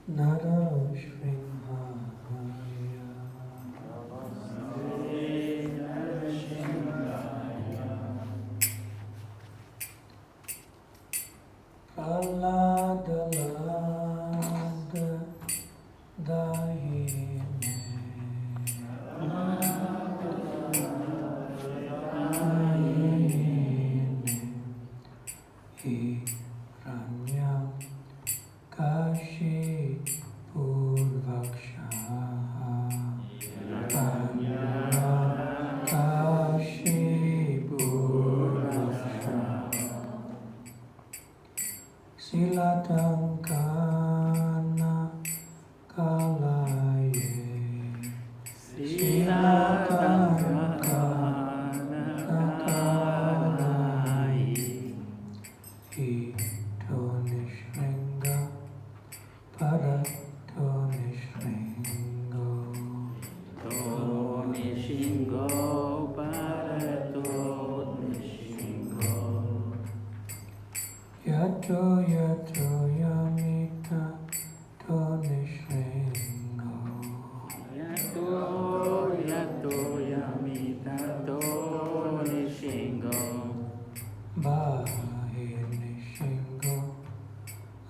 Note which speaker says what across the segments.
Speaker 1: Narashinhaya Praladalada Dahine Hiranyam Kashi Purvakshaha Kashi Purvakshaha Silatankana Kalaye Silatankana Kalaye Ito Nishringa Parato Nishringo
Speaker 2: Nishingo Bharato Nishingo
Speaker 1: Yato Yato Yamita To Nishringo
Speaker 2: Yato Yato Yamita To Nishingo
Speaker 1: Bahe Nishingo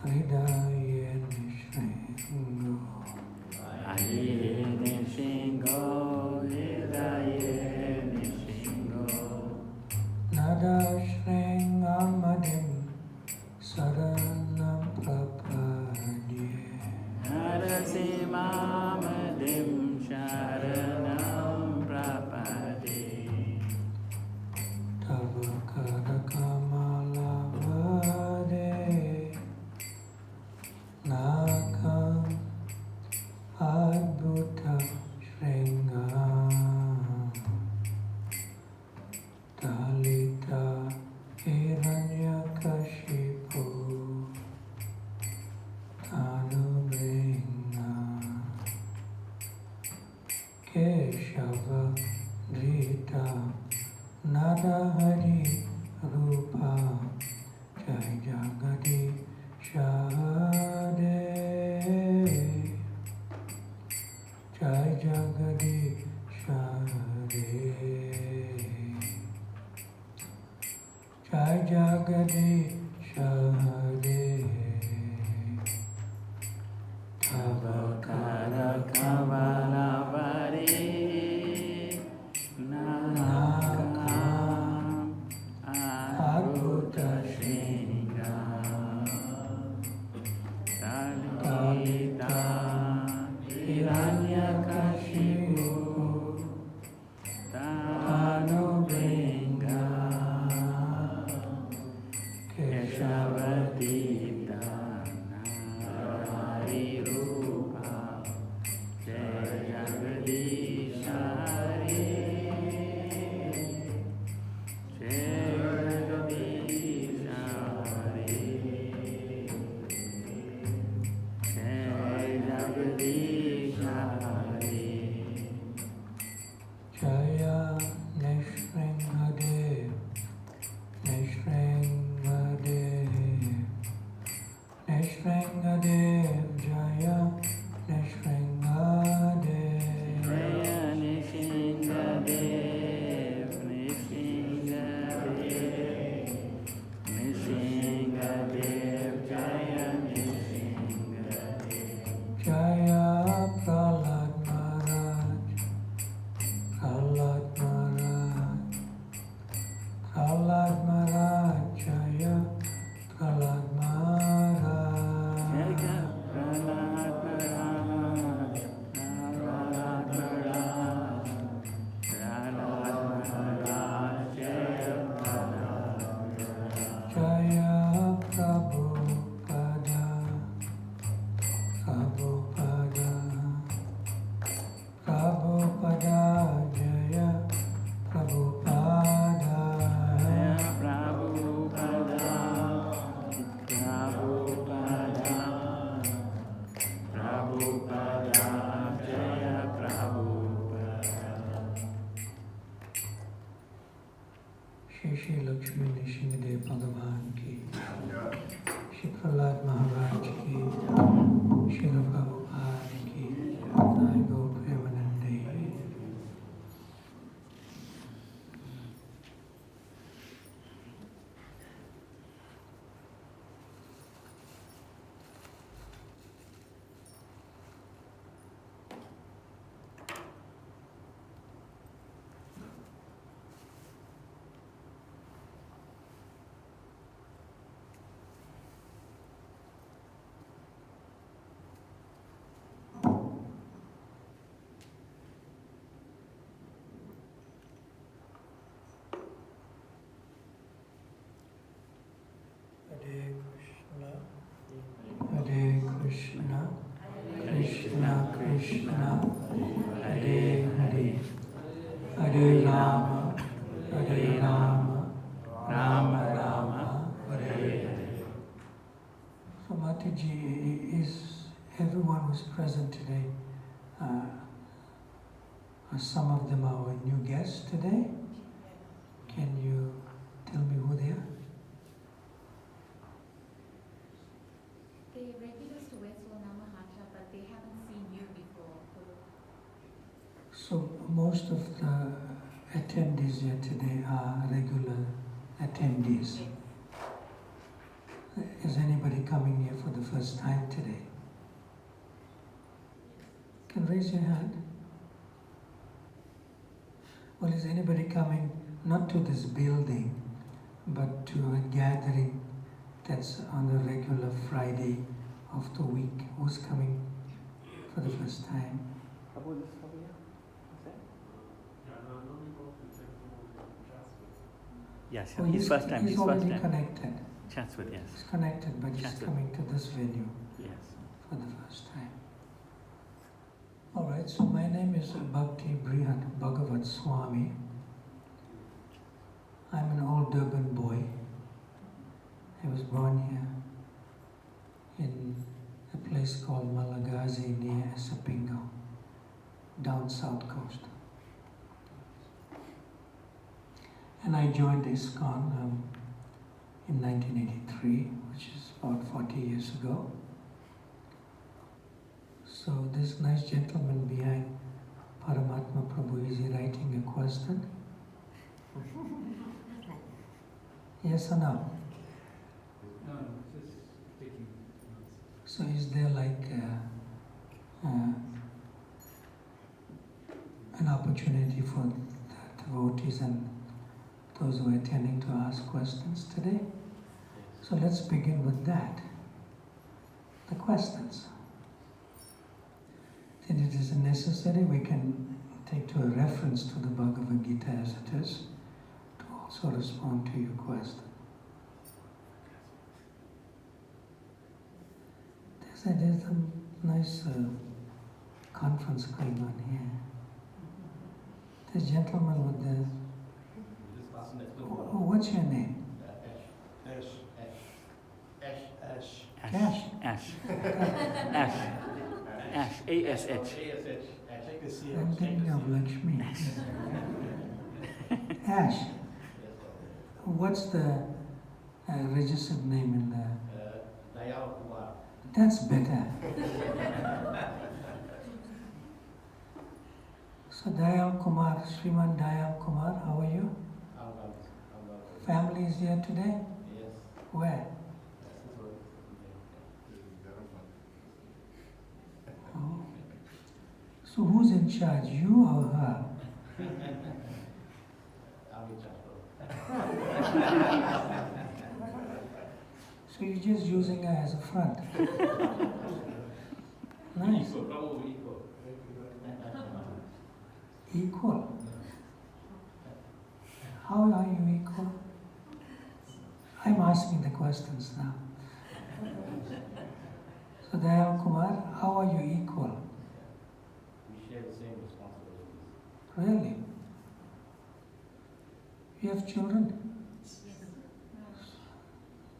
Speaker 1: Hridaye Nishringo
Speaker 2: Aye Nishingo Hidaye Nishingo
Speaker 1: Nada Shringamadim Saranam Prapadye
Speaker 2: Narasimamadim Sharanam Prapade
Speaker 1: Tava Karakamala Vade Nakam Adbhuta Shringa Dalita Hiranyakashipu Tanubringa Keshava Drita Narahari Rupa Jai Jagadi Shade Jai Jagadi Shade Jai Jagadi Shade Tava
Speaker 2: Kara Kavala Vari Nakam Adbhuta Shringa Dalita Hiranyakashipu Tanubringa Keshavadita Narahari Rupa Jai Jagadish Hari Jai Jagadish Hari Jai Jagadish Hari
Speaker 1: Jaya Nishringadev Nishringadev Nishringadev Jaya Nishringadev
Speaker 2: Jaya Nishingadev Nishingadev Nishingadev Jaya Nishingadev
Speaker 1: Jaya Prahlad Maharaj Prahlad Maharaj Prahlad Maharaj Jaya Prahlad Maharaj
Speaker 2: Jaya Prahlad Maharaj
Speaker 1: Krishna, Hare Hare, Hare Rama, Hare Rama, Rama Rama, Hare Hare. So Mataji, is everyone who's present today, some of them are our new guests today? Can you tell me who they are?
Speaker 3: They regulars to Westwala Mahacha, but they haven't seen you before.
Speaker 1: So most of the attendees here today are regular attendees. Is anybody coming here for the first time today? Can raise your hand. Well, is anybody coming not to this building, but to a gathering that's on a regular Friday of the week? Who's coming for the first time?
Speaker 2: Yes,
Speaker 1: Oh,
Speaker 2: his first time.
Speaker 1: He's
Speaker 2: His
Speaker 1: already
Speaker 2: first time.
Speaker 1: connected.
Speaker 2: Chatsworth, yes.
Speaker 1: He's connected, but he's
Speaker 2: Chatsworth.
Speaker 1: coming to this venue
Speaker 2: Yes.
Speaker 1: for the first time. All right, so my name is Bhakti Brhat Bhagavata Swami. I'm an old Durban boy. I was born here in a place called Malagasy near Sapingo, down south coast. And I joined ISKCON in 1983, which is about 40 years ago. So this nice gentleman behind Paramatma Prabhu, is he writing a question? Yes or no?
Speaker 4: No, just taking notes.
Speaker 1: So is there like an opportunity for the devotees and those who are attending to ask questions today? So let's begin with that. The questions. Then it is necessary we can take to a reference to the Bhagavad Gita as it is to also respond to your question. There's a nice conference going on here. This gentleman with the... Oh, what's your name?
Speaker 4: Ash.
Speaker 1: Cash.
Speaker 2: Ash. Ash. Ash. A-S-H.
Speaker 4: Take the C
Speaker 1: I'm
Speaker 4: out.
Speaker 1: thinking of Lakshmi. Ash. What's the registered name in the... That's better. So Dayal Kumar, Sriman Dayal Kumar, how are you? Family is here today?
Speaker 4: Yes.
Speaker 1: Where? Oh. So who's in charge, you or her? So you're just using her as a front. Nice. Equal. How are you equal? I'm asking the questions now. So Dayal Kumar, how are you equal?
Speaker 4: We share the same responsibilities.
Speaker 1: Really? You have children?
Speaker 3: Yes.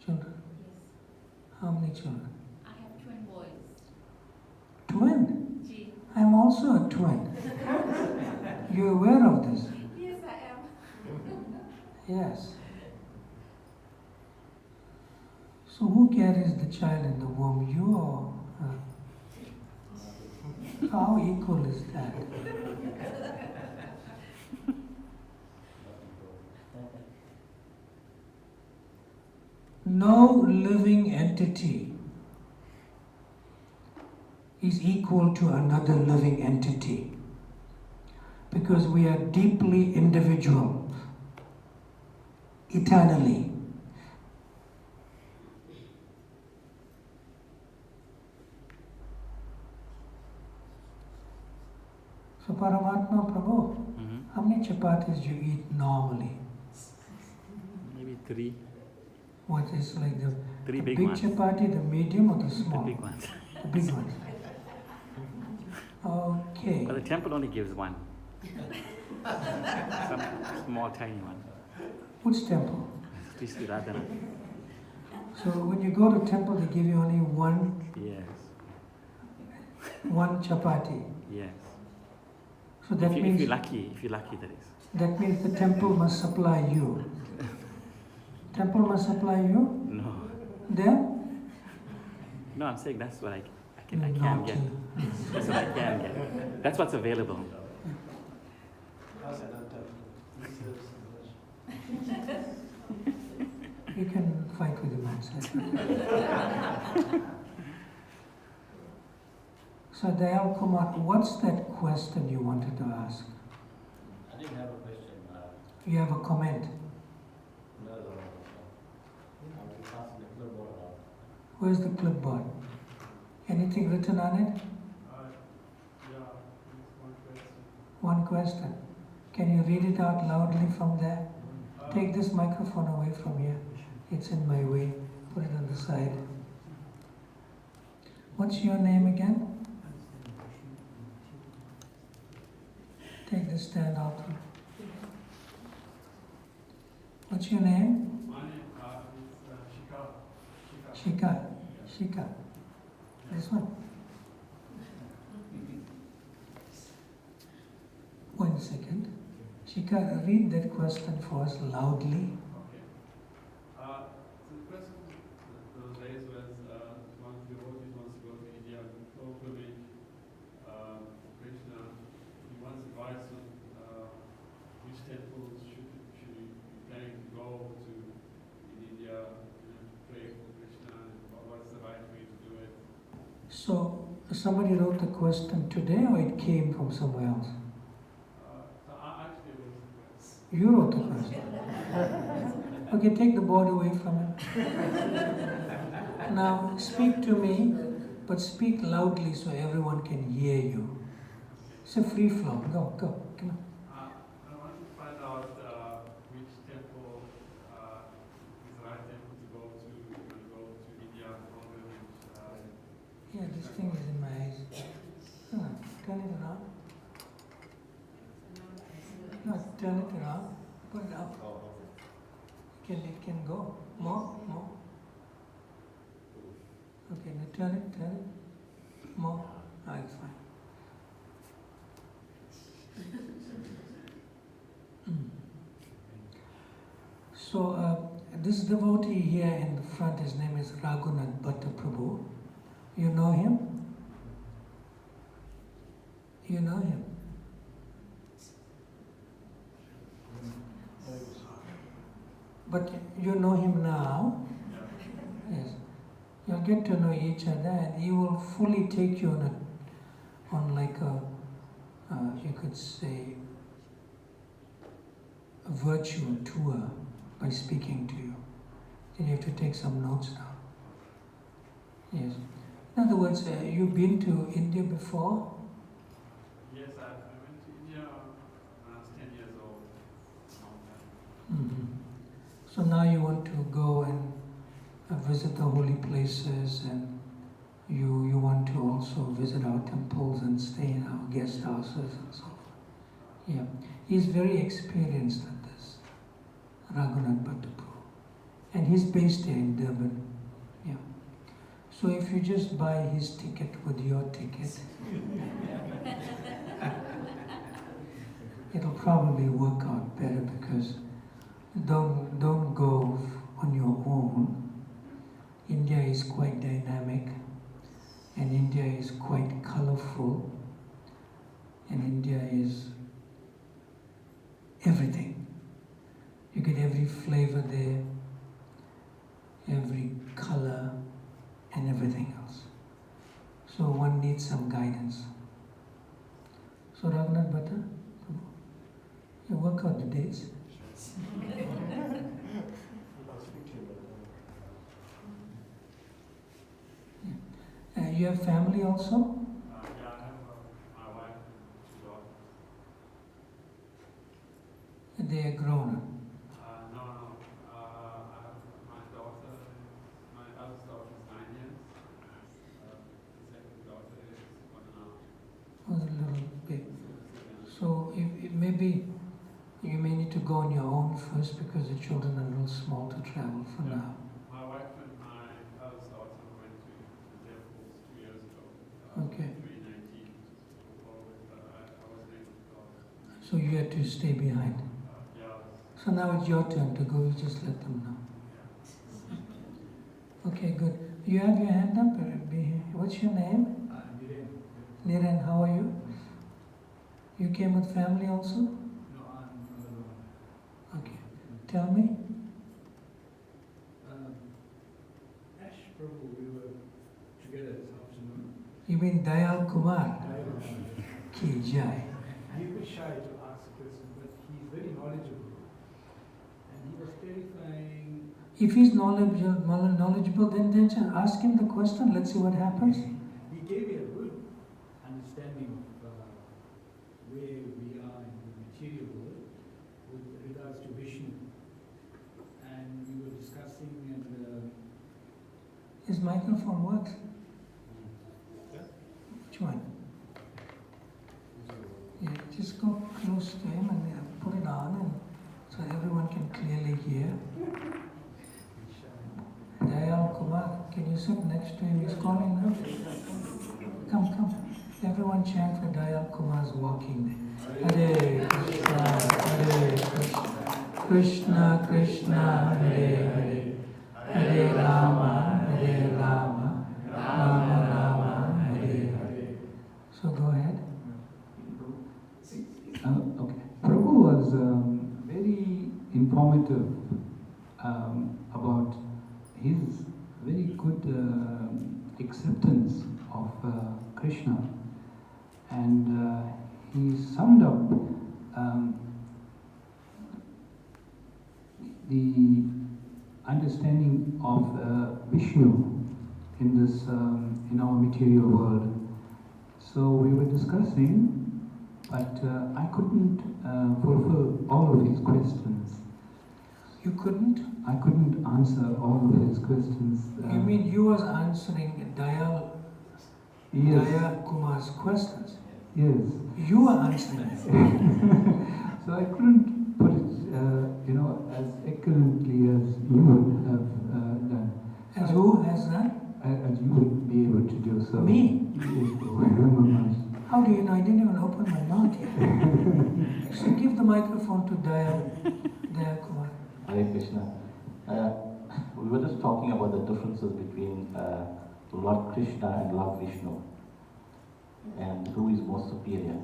Speaker 1: Children?
Speaker 3: Yes.
Speaker 1: How many children?
Speaker 3: I have twin boys.
Speaker 1: Twin?
Speaker 3: Gee.
Speaker 1: I'm also a twin. You're aware of this?
Speaker 3: Yes, I am.
Speaker 1: Yes. So who carries the child in the womb, you or her? How equal is that? No living entity is equal to another living entity because we are deeply individual, eternally. So Paramatma Prabhu, how many chapatis do you eat normally?
Speaker 2: Maybe 3.
Speaker 1: What is like the
Speaker 2: Three
Speaker 1: big
Speaker 2: big ones.
Speaker 1: chapati, the medium or the
Speaker 2: The
Speaker 1: small?
Speaker 2: big ones.
Speaker 1: The big ones. Okay.
Speaker 2: But the temple only gives one. Some small, tiny one.
Speaker 1: Which temple?
Speaker 2: Sri Radhana.
Speaker 1: So when you go to temple, they give you only one
Speaker 2: Yes.
Speaker 1: chapati.
Speaker 2: Yes.
Speaker 1: So that
Speaker 2: If
Speaker 1: means
Speaker 2: you're lucky, that is.
Speaker 1: that means the temple must supply you. Temple must supply you.
Speaker 2: No.
Speaker 1: Then
Speaker 2: No, I'm saying that's what I can
Speaker 1: naughty.
Speaker 2: get. That's what I can get. That's what's available.
Speaker 4: How's that not tough?
Speaker 1: You can fight with him outside. So Dayal Kumar, what's that question you wanted to ask?
Speaker 4: I didn't have a question.
Speaker 1: You have a comment.
Speaker 4: No, I was just asking the clipboard about.
Speaker 1: Where's the clipboard? Anything written on it?
Speaker 4: Yeah, one question.
Speaker 1: One question. Can you read it out loudly from there? Take this microphone away from here. It's in my way. Put it on the side. What's your name again? Take this stand out. What's your name?
Speaker 5: My name is Shika.
Speaker 1: Shika. This one. 1 second. Shika, read that question for us loudly.
Speaker 5: Okay. So the question those days was one of the devotees wants to go to India on pilgrimage. Krishna, he wants advice on which temples should he be planning to go to in India, pray for Krishna, and what's the right way to do it.
Speaker 1: So, somebody wrote the question today or it came from somewhere else?
Speaker 5: So actually it was
Speaker 1: You wrote the question. Okay, take the board away from him. Now, speak to me, but speak loudly so everyone can hear you. It's a free flow. Go, come on.
Speaker 5: I wanted to find out which temple is the right temple to go to when you go to India pilgrimage.
Speaker 1: Yeah, this thing is in my eyes. Turn it around. No, turn it around. Put it up. It can go. More. Okay, now turn it. More. It's fine. So, this devotee here in the front, his name is Raghunath Bhatta Prabhu. You know him? You know him? But you know him now? Yes. You'll get to know each other and he will fully take you on like a, you could say, a virtual tour by speaking to you. Then you have to take some notes down. Yes. In other words, you've been to India before?
Speaker 5: Yes, I went to India when I was 10 years old.
Speaker 1: Mm-hmm. So now you want to go and visit the holy places, and you want to also visit our temples and stay in our guest houses and so forth. Yeah. He's very experienced at this, Raghunath Bhatta Prabhu. And he's based here in Durban. Yeah. So if you just buy his ticket with your ticket, it'll probably work out better, because don't go on your own. India is quite dynamic, and India is quite colorful, and India is everything. You get every flavor there, every color, and everything else. So one needs some guidance. So Raghunath Bhatta, you work out the dates. You have family also?
Speaker 5: Yeah, I have my wife and 2 daughters.
Speaker 1: They are grown up.
Speaker 5: No. I have my daughter, my eldest daughter is 9 years. The second daughter is 1.5.
Speaker 1: Oh, go on your own first because the children are a little small to travel for
Speaker 5: Yeah.
Speaker 1: now.
Speaker 5: My wife and my eldest daughter went to the temples 2 years ago.
Speaker 1: Okay.
Speaker 5: 2019. But I wasn't able to go.
Speaker 1: So you had to stay behind.
Speaker 5: Yeah.
Speaker 1: So now it's your turn to go, you just let them know. Okay, good. You have your hand up? What's your name? Niren, how are you? You came with family also?
Speaker 6: No, I'm alone.
Speaker 1: Okay. Tell me.
Speaker 6: Ash Prabhu, we were together this afternoon.
Speaker 1: You mean Dayal Kumar? Ki Jai.
Speaker 6: He was shy to ask a question, but he's very knowledgeable. And he was clarifying.
Speaker 1: If he's knowledgeable, then just ask him the question. Let's see what happens.
Speaker 6: He gave me a good understanding of where we are in the material world with regards to Vishnu. And we were discussing and
Speaker 1: His microphone works. Which one? Yeah, just go close to him and put it on, and so everyone can clearly hear. Dayal Kumar, can you sit next to him? He's calling now. Come. Everyone chant for Dayal Kumar's walking. Hare Krishna, Hare Krishna, Krishna Krishna, Hare Hare, Hare Rama, Rama Rama, Hare Hare. So go ahead.
Speaker 7: Okay. Prabhu was very informative about his very good acceptance of Krishna, and he summed up the understanding of Vishnu in this in our material world. So we were discussing, but I couldn't fulfill all of his questions.
Speaker 1: You couldn't?
Speaker 7: I couldn't answer all of his questions.
Speaker 1: You mean you was answering Dayal Kumar's questions?
Speaker 7: Yes.
Speaker 1: You were answering it.
Speaker 7: So I couldn't put it, as excellently as you would have done.
Speaker 1: As who has done?
Speaker 7: As you would be able to do so.
Speaker 1: Me?
Speaker 7: Yes.
Speaker 1: How do you know? I didn't even open my mouth yet. So give the microphone to Dayal Kumar.
Speaker 4: Hare Krishna. We were just talking about the differences between Lord Krishna and Lord Vishnu, and who is more superior.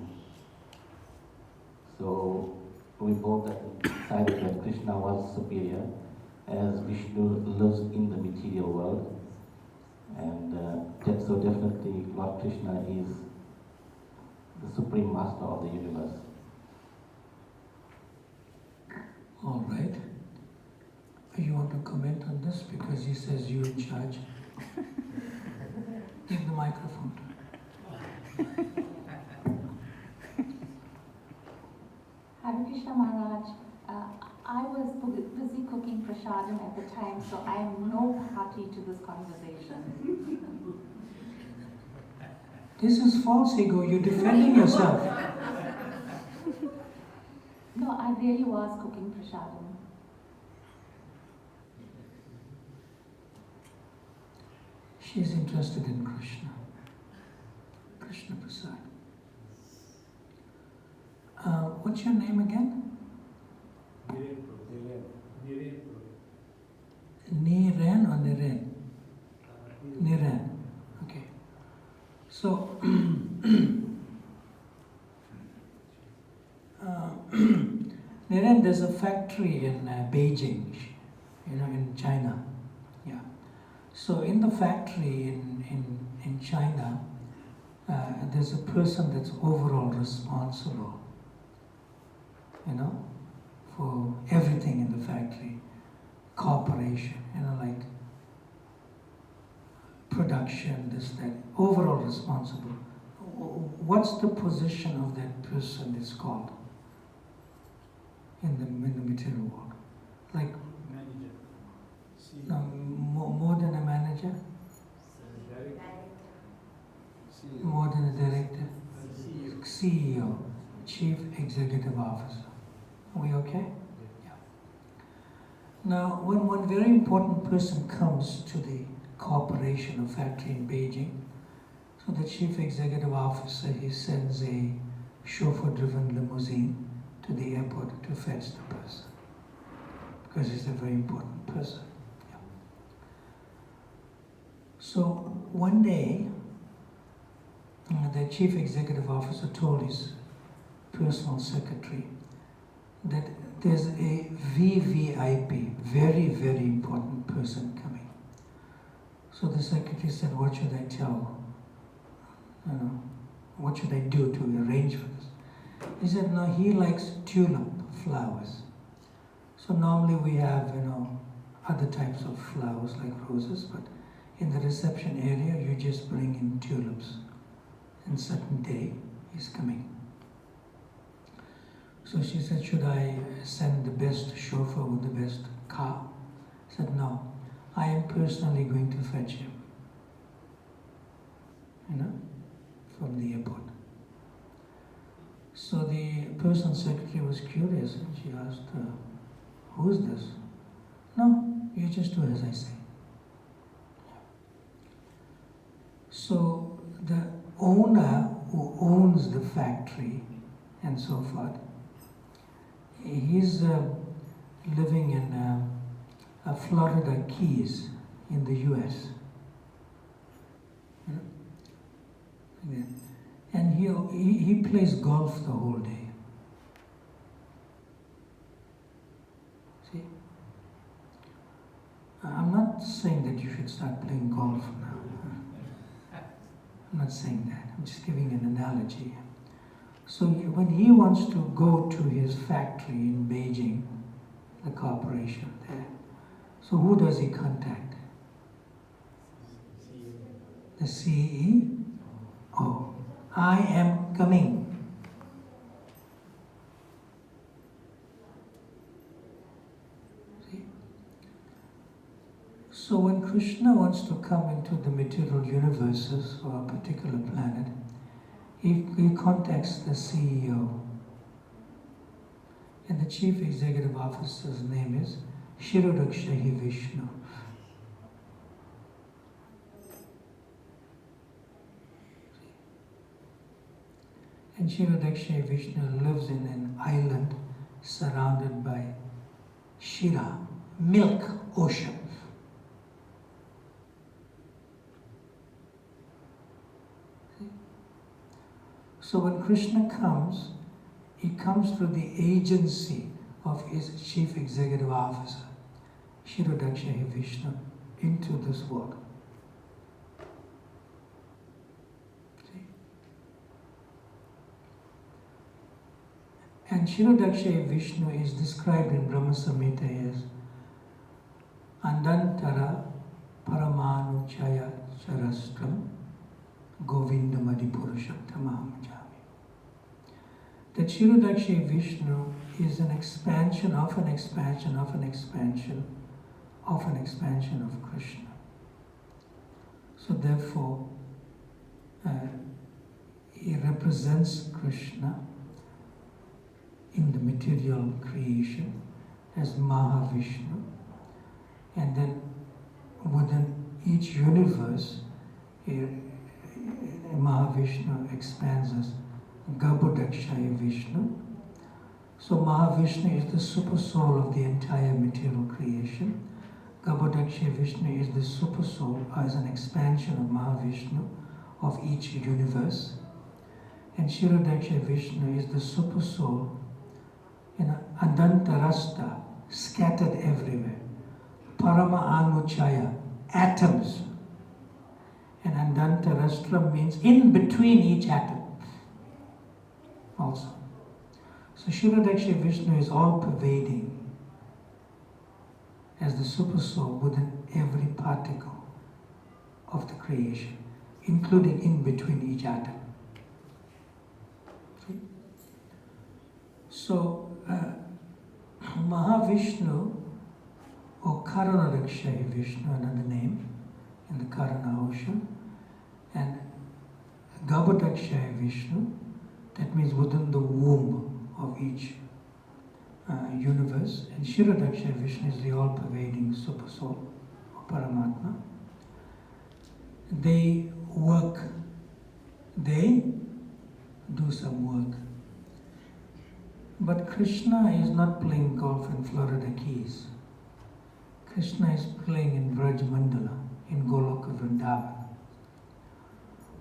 Speaker 4: So we both decided that Krishna was superior, as Vishnu lives in the material world, and so definitely Lord Krishna is the supreme master of the universe.
Speaker 1: All right. You want to comment on this because he says you're in charge? Give the microphone to him.
Speaker 8: Hare Krishna Maharaj, I was busy cooking prasadam at the time, so I am no party to this conversation.
Speaker 1: This is false ego. You're defending yourself.
Speaker 8: No, I really was cooking prasadam.
Speaker 1: She's interested in Krishna. Krishna Prasad. What's your name again? Niren or Niren? Niren. Okay. So, Niren, there's a factory in Beijing, in China. Yeah. So in the factory in China, there's a person that's overall responsible, for everything in the factory, corporation, like production, this, that, overall responsible. What's the position of that person is called in the material world? Like,
Speaker 6: Manager.
Speaker 1: no, more than a manager? More than a director? CEO, Chief Executive Officer. Are we okay? Now, when one very important person comes to the corporation or factory in Beijing, so the chief executive officer, he sends a chauffeur-driven limousine to the airport to fetch the person, because he's a very important person. Yeah. So one day, the chief executive officer told his personal secretary that there's a VVIP, very, very important person coming. So the secretary said, what should I tell? What should I do to arrange for this? He said, no, he likes tulip flowers. So normally we have, other types of flowers like roses, but in the reception area, you just bring in tulips. And certain day, he's coming. So she said, should I send the best chauffeur with the best car? I said, no, I am personally going to fetch him. From the airport. So the personal secretary was curious and she asked, who is this? No, you just do as I say. So the owner who owns the factory and so forth, he's living in Florida Keys in the US. And he plays golf the whole day. See? I'm not saying that you should start playing golf now. I'm not saying that. I'm just giving an analogy. So when he wants to go to his factory in Beijing, the corporation there, so who does he contact? The CEO? Oh, I am coming. See? So when Krishna wants to come into the material universes or a particular planet, he contacts the CEO. And the chief executive officer's name is Shirodakshahi Vishnu. And Shirodakshayi Vishnu lives in an island surrounded by Shira, milk ocean. So when Krishna comes, he comes through the agency of his chief executive officer, Shirodakshayi Vishnu, into this world. And Shirodakshayi Vishnu is described in Brahma Samhita as Andantara Paramanu Chaya Charastram Govindamadi Purushottamaham Jami. That Shirodakshayi Vishnu is an expansion of an expansion of an expansion of an expansion of Krishna. So therefore, he represents Krishna in the material creation as Mahavishnu, and then within each universe, Mahavishnu expands as Garbhodakshaya Vishnu. So Mahavishnu is the super soul of the entire material creation. Garbhodakshaya Vishnu is the super soul as an expansion of Mahavishnu of each universe. And Shirodakshaya Vishnu is the super soul, Adantarasta, scattered everywhere. Parama Anuchaya, atoms. And Andantarastra means in between each atom also. So Shirodakshaya Vishnu is all pervading as the super soul within every particle of the creation, including in between each atom. See? So Mahavishnu, or Karanadakshaya Vishnu, another name in the Karana ocean, and Garbhodakshaya Vishnu, that means within the womb of each universe, and Kshirodaksha Vishnu is the all-pervading super soul, or Paramatma. They work, they do some work. But Krishna is not playing golf in Florida Keys. Krishna is playing in Braj Mandala, in Goloka Vrindavan.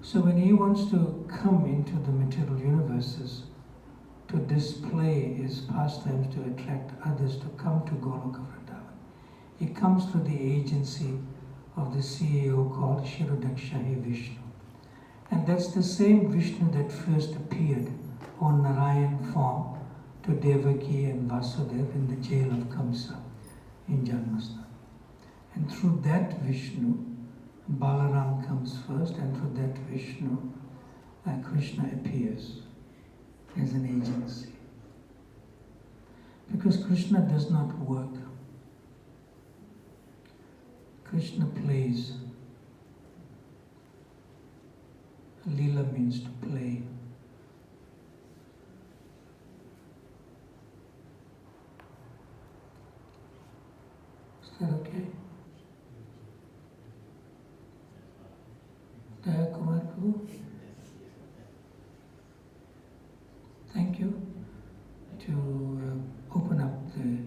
Speaker 1: So when he wants to come into the material universes to display his pastimes to attract others to come to Goloka Vrindavan, he comes through the agency of the CEO called Kshirodaksha Vishnu. And that's the same Vishnu that first appeared on Narayan form to Devaki and Vasudeva in the jail of Kamsa in Janmasthana. And through that Vishnu, Balaram comes first, and through that Vishnu, Krishna appears as an agency. Because Krishna does not work. Krishna plays. Leela means to play. Is that okay? Daya Kumar Prabhu? Thank you to open up the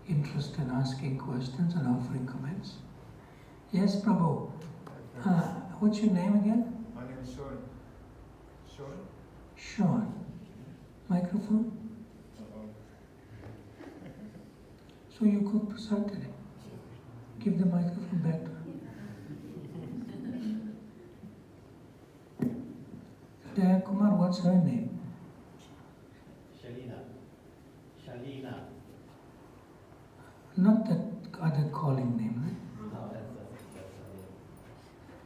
Speaker 1: interest in asking questions and offering comments. Yes, Prabhu. What's your name again?
Speaker 9: My name is Sean. Sean?
Speaker 1: Sean. Microphone? So you cook prasad today. Give the microphone back to her. Daya Kumar, what's her name?
Speaker 4: Shalina.
Speaker 1: Not that other calling name, right?
Speaker 4: No, that's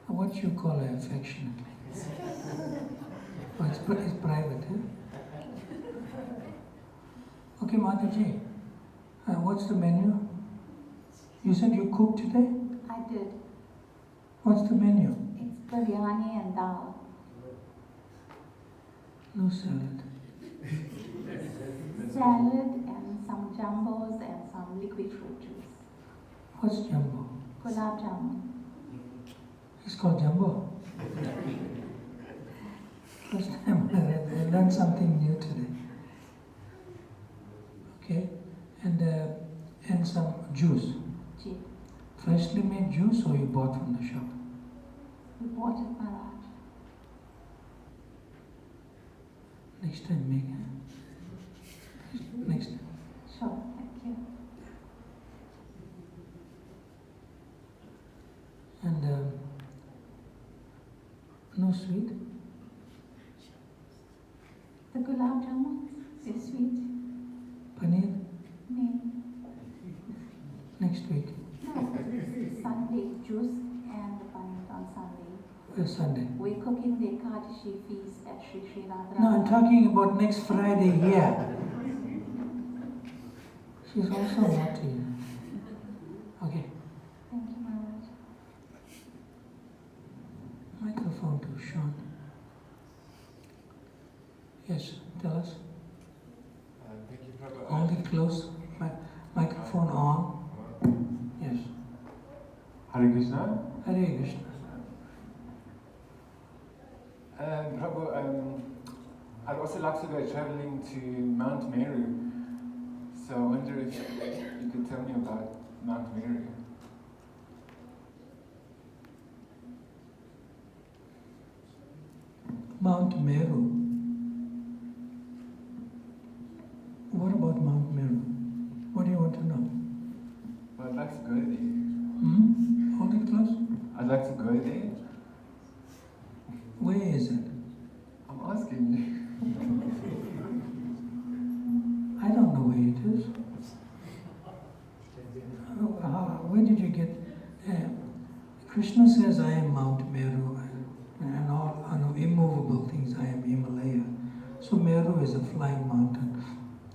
Speaker 1: What you call her affectionately? Oh, it's private, huh? Okay, Mataji, what's the menu? You said you cooked today?
Speaker 8: I did.
Speaker 1: What's the menu?
Speaker 8: It's biryani and dal.
Speaker 1: No salad.
Speaker 8: Salad and some jumbos and some liquid fruit juice.
Speaker 1: What's jumbo?
Speaker 8: Gulab jamun.
Speaker 1: It's called jumbo. First time I learned something new today. Okay, and some juice.
Speaker 8: Gee,
Speaker 1: Freshly made juice, or you bought from the shop?
Speaker 8: we bought it, Maharaj.
Speaker 1: Next time make it. Next time.
Speaker 8: Sure, thank you.
Speaker 1: And no sweet?
Speaker 8: The gulab jamun is sweet.
Speaker 1: Paneer?
Speaker 8: Me.
Speaker 1: Next week.
Speaker 8: No, Sunday juice and the paneer on Sunday.
Speaker 1: Sunday.
Speaker 8: We're cooking the Ekadashi feast at Sri Sri Radha.
Speaker 1: No, I'm talking about next Friday here. She's also naughty. Okay.
Speaker 8: Thank you, Maharaj.
Speaker 1: Microphone to Sean. Yes, tell us.
Speaker 9: Thank you, Prabhu.
Speaker 1: Hold it close. Microphone on. Yes.
Speaker 9: Hare Krishna.
Speaker 1: Hare Krishna.
Speaker 9: Prabhu, I'd also like to go traveling to Mount Meru. So I wonder if you could tell me about Mount Meru.
Speaker 1: Mount Meru. What about Mount Meru? What do you want to know?
Speaker 9: Well, I'd like to go there.
Speaker 1: Hold it close.
Speaker 9: I'd like to go there.
Speaker 1: Where is it?
Speaker 9: I'm asking you.
Speaker 1: I don't know where it is. Where did you get? Krishna says, I am Mount Meru, and all immovable things, I am Himalaya. So Meru is a flying mountain.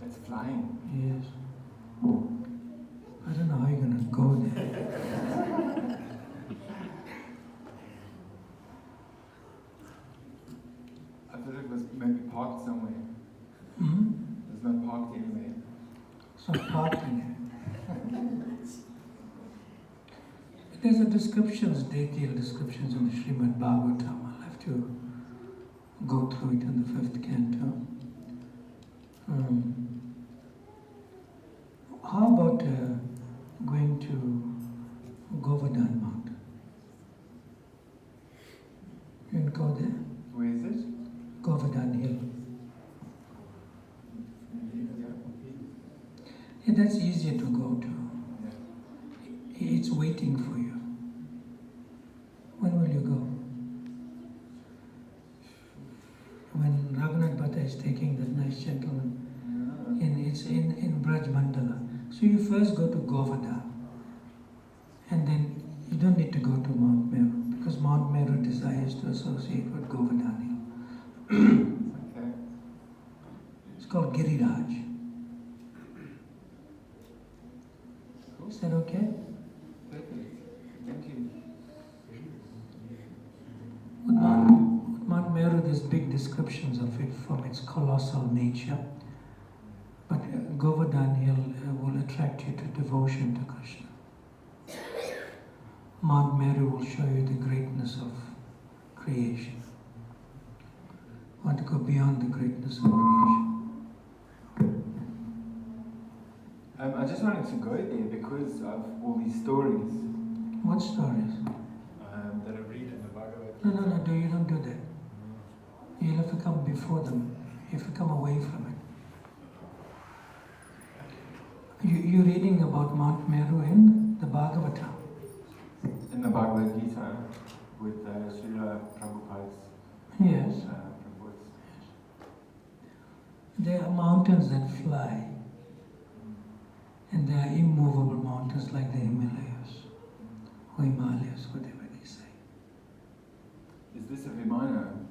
Speaker 9: It's flying.
Speaker 1: Yes. I don't know how you're going to go there.
Speaker 9: I thought it was maybe parked somewhere.
Speaker 1: Hmm?
Speaker 9: It's not parked anywhere.
Speaker 1: It's not parking. There's a descriptions, detailed descriptions in the Srimad Bhagavatam. I'll have to go through it in the 5th canto. How about going to Govardhan Mount? You can go there?
Speaker 9: Where is it?
Speaker 1: Govardhan Hill.
Speaker 9: Yeah.
Speaker 1: Yeah, that's easier to go to. It's waiting for you. When will you go? When Raghunath Bhatta is taking that nice gentleman, it's in Braj Mandala. So you first go to Govardhan, and then you don't need to go to Mount Meru, because Mount Meru desires to associate with Govardhan Hill.
Speaker 9: Okay.
Speaker 1: It's called Giriraj. Is that okay?
Speaker 9: Perfect. Thank you.
Speaker 1: With Mount Meru, there's big descriptions of it from its colossal nature. But Govardhan Hill will attract you to devotion to Krishna. Mount Meru will show you the greatness of creation. Want to go beyond the greatness of creation.
Speaker 9: I just wanted to go there because of all these stories
Speaker 1: What stories?
Speaker 9: that I read in the Bhagavata.
Speaker 1: No, you don't do that. You'll have to come before them. You have to come away from it. You're reading about Mount Meru in the Bhagavata.
Speaker 9: In the Bhagavad Gita with Srila Prabhupada's
Speaker 1: Yes.
Speaker 9: purports.
Speaker 1: There are mountains that fly. And there are immovable mountains like the Himalayas. Or Himalayas, whatever they say.
Speaker 9: Is this a Vimana?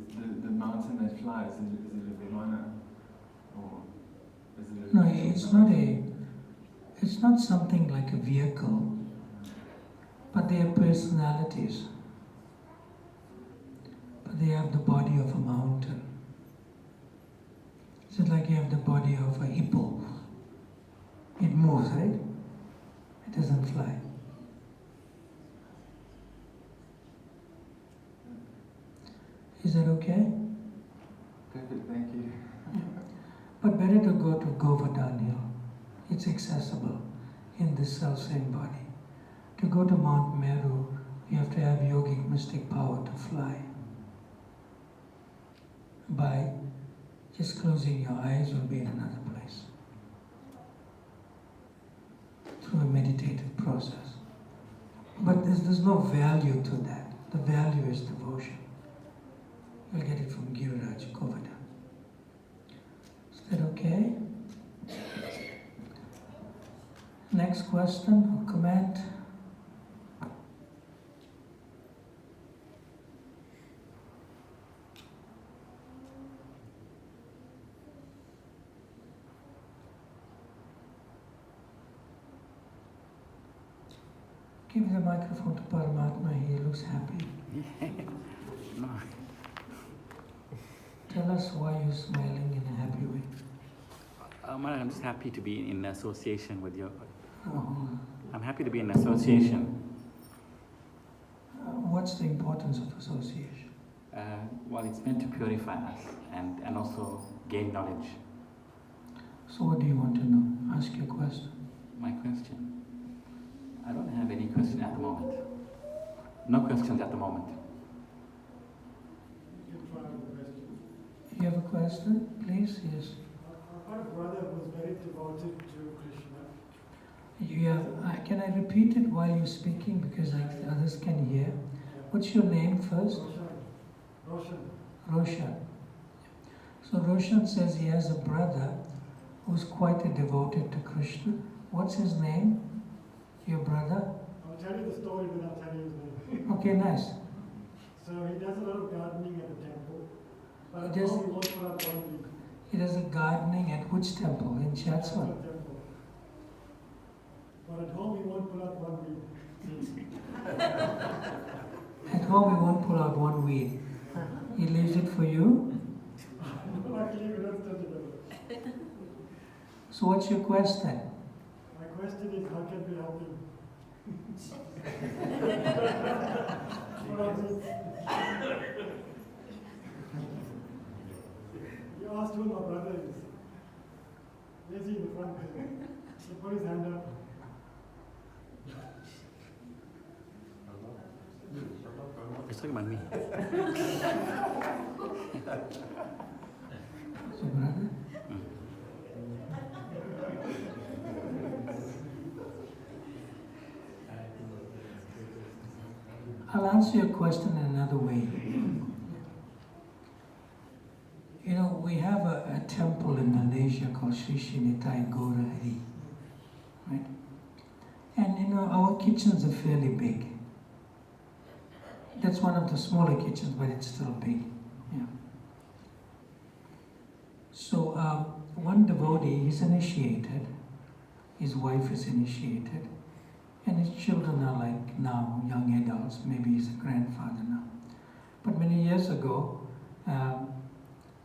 Speaker 9: Is the mountain that flies, is it a Vimana? Or is it a
Speaker 1: No, it's not something like a vehicle, but they are personalities. But they have the body of a mountain. It's just like you have the body of a hippo. It moves, right? It doesn't fly. Is that okay?
Speaker 9: Perfect, thank you.
Speaker 1: But better to go to Govardhan Hill. It's accessible in this self-same body. To go to Mount Meru, you have to have yogic mystic power to fly. By just closing your eyes, you'll be in another place. Through a meditative process. But there's no value to that. The value is devotion. You'll get it from Giriraj Govardhan. Is that okay? Next question or comment? Give the microphone to Paramatma, he looks happy.
Speaker 2: No.
Speaker 1: Tell us why you're smiling in a happy way.
Speaker 2: I'm just happy to be in association with you.
Speaker 1: Oh.
Speaker 2: I'm happy to be in association.
Speaker 1: What's the importance of association?
Speaker 2: Well, it's meant to purify us and also gain knowledge.
Speaker 1: So what do you want to know? Ask your question.
Speaker 2: My question? I don't have any question at the moment. No questions at the moment.
Speaker 1: You have a question, please? Yes.
Speaker 10: I've got a brother who's very devoted to Krishna.
Speaker 1: You have. Can I repeat it while you're speaking because others can hear? What's your name first? Roshan. So Roshan says he has a brother who's quite a devoted to Krishna. What's his name? Your brother?
Speaker 10: I'll tell you the story without telling his name.
Speaker 1: Okay, nice.
Speaker 10: So he does a lot of gardening at the temple. But at
Speaker 1: He does-
Speaker 10: home he won't put up 1 week.
Speaker 1: He does a gardening at which temple? In Chatsworth?
Speaker 10: Temple. But at home he won't put up 1 week.
Speaker 1: At home he won't pull out one weed. He leaves it for you.
Speaker 10: Luckily we don't still together.
Speaker 1: So what's your quest then?
Speaker 10: My question is, how can we help him? You asked who my brother is. Where's he in the front there? He put his hand up.
Speaker 2: He's talking about me.
Speaker 1: So brother? I'll answer your question in another way. You know, we have a temple in Malaysia called Sri Shinitai Gora Hari, right? And you know, our kitchens are fairly big. That's one of the smaller kitchens, but it's still big. Yeah. So one devotee is initiated, his wife is initiated, and his children are like now young adults, maybe he's a grandfather now. But many years ago,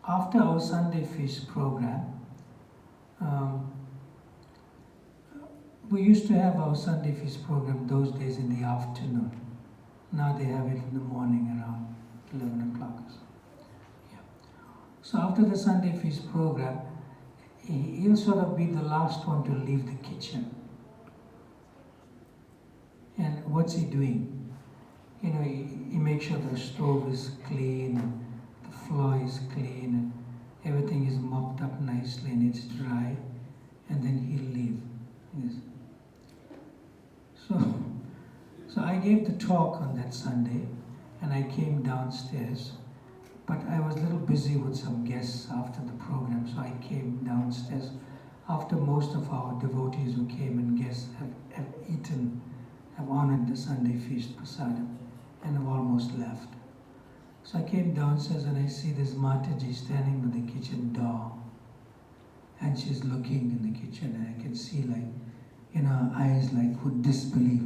Speaker 1: after our Sunday feast program, we used to have our Sunday feast program those days in the afternoon. Now they have it in the morning around 11 o'clock or so. Yeah. So after the Sunday feast program, he'll sort of be the last one to leave the kitchen. And what's he doing? You know, he makes sure the stove is clean, and the floor is clean, and everything is mopped up nicely and it's dry, and then he'll leave. Yes. So I gave the talk on that Sunday, and I came downstairs, but I was a little busy with some guests after the program, so I came downstairs after most of our devotees who came and guests have eaten, have honored the Sunday feast prasadam, and have almost left. So I came downstairs and I see this Mataji standing by the kitchen door, and she's looking in the kitchen, and I can see like, in her eyes like with disbelief.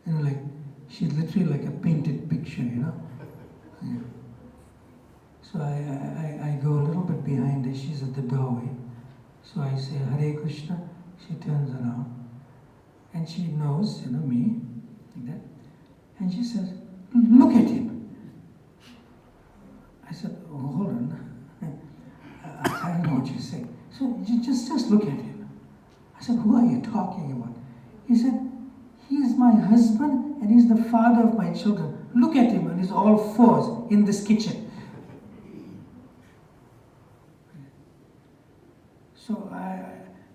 Speaker 1: You know, like, she's literally like a painted picture, you know. Yeah. So I go a little bit behind her, she's at the doorway. So I say, Hare Krishna, she turns around. And she knows, you know, me, like that. And she says, look at him. I said, oh, hold on. I don't know what you say. So just look at him. I said, who are you talking about? He said, he is my husband and he's the father of my children. Look at him, and he's all fours in this kitchen. So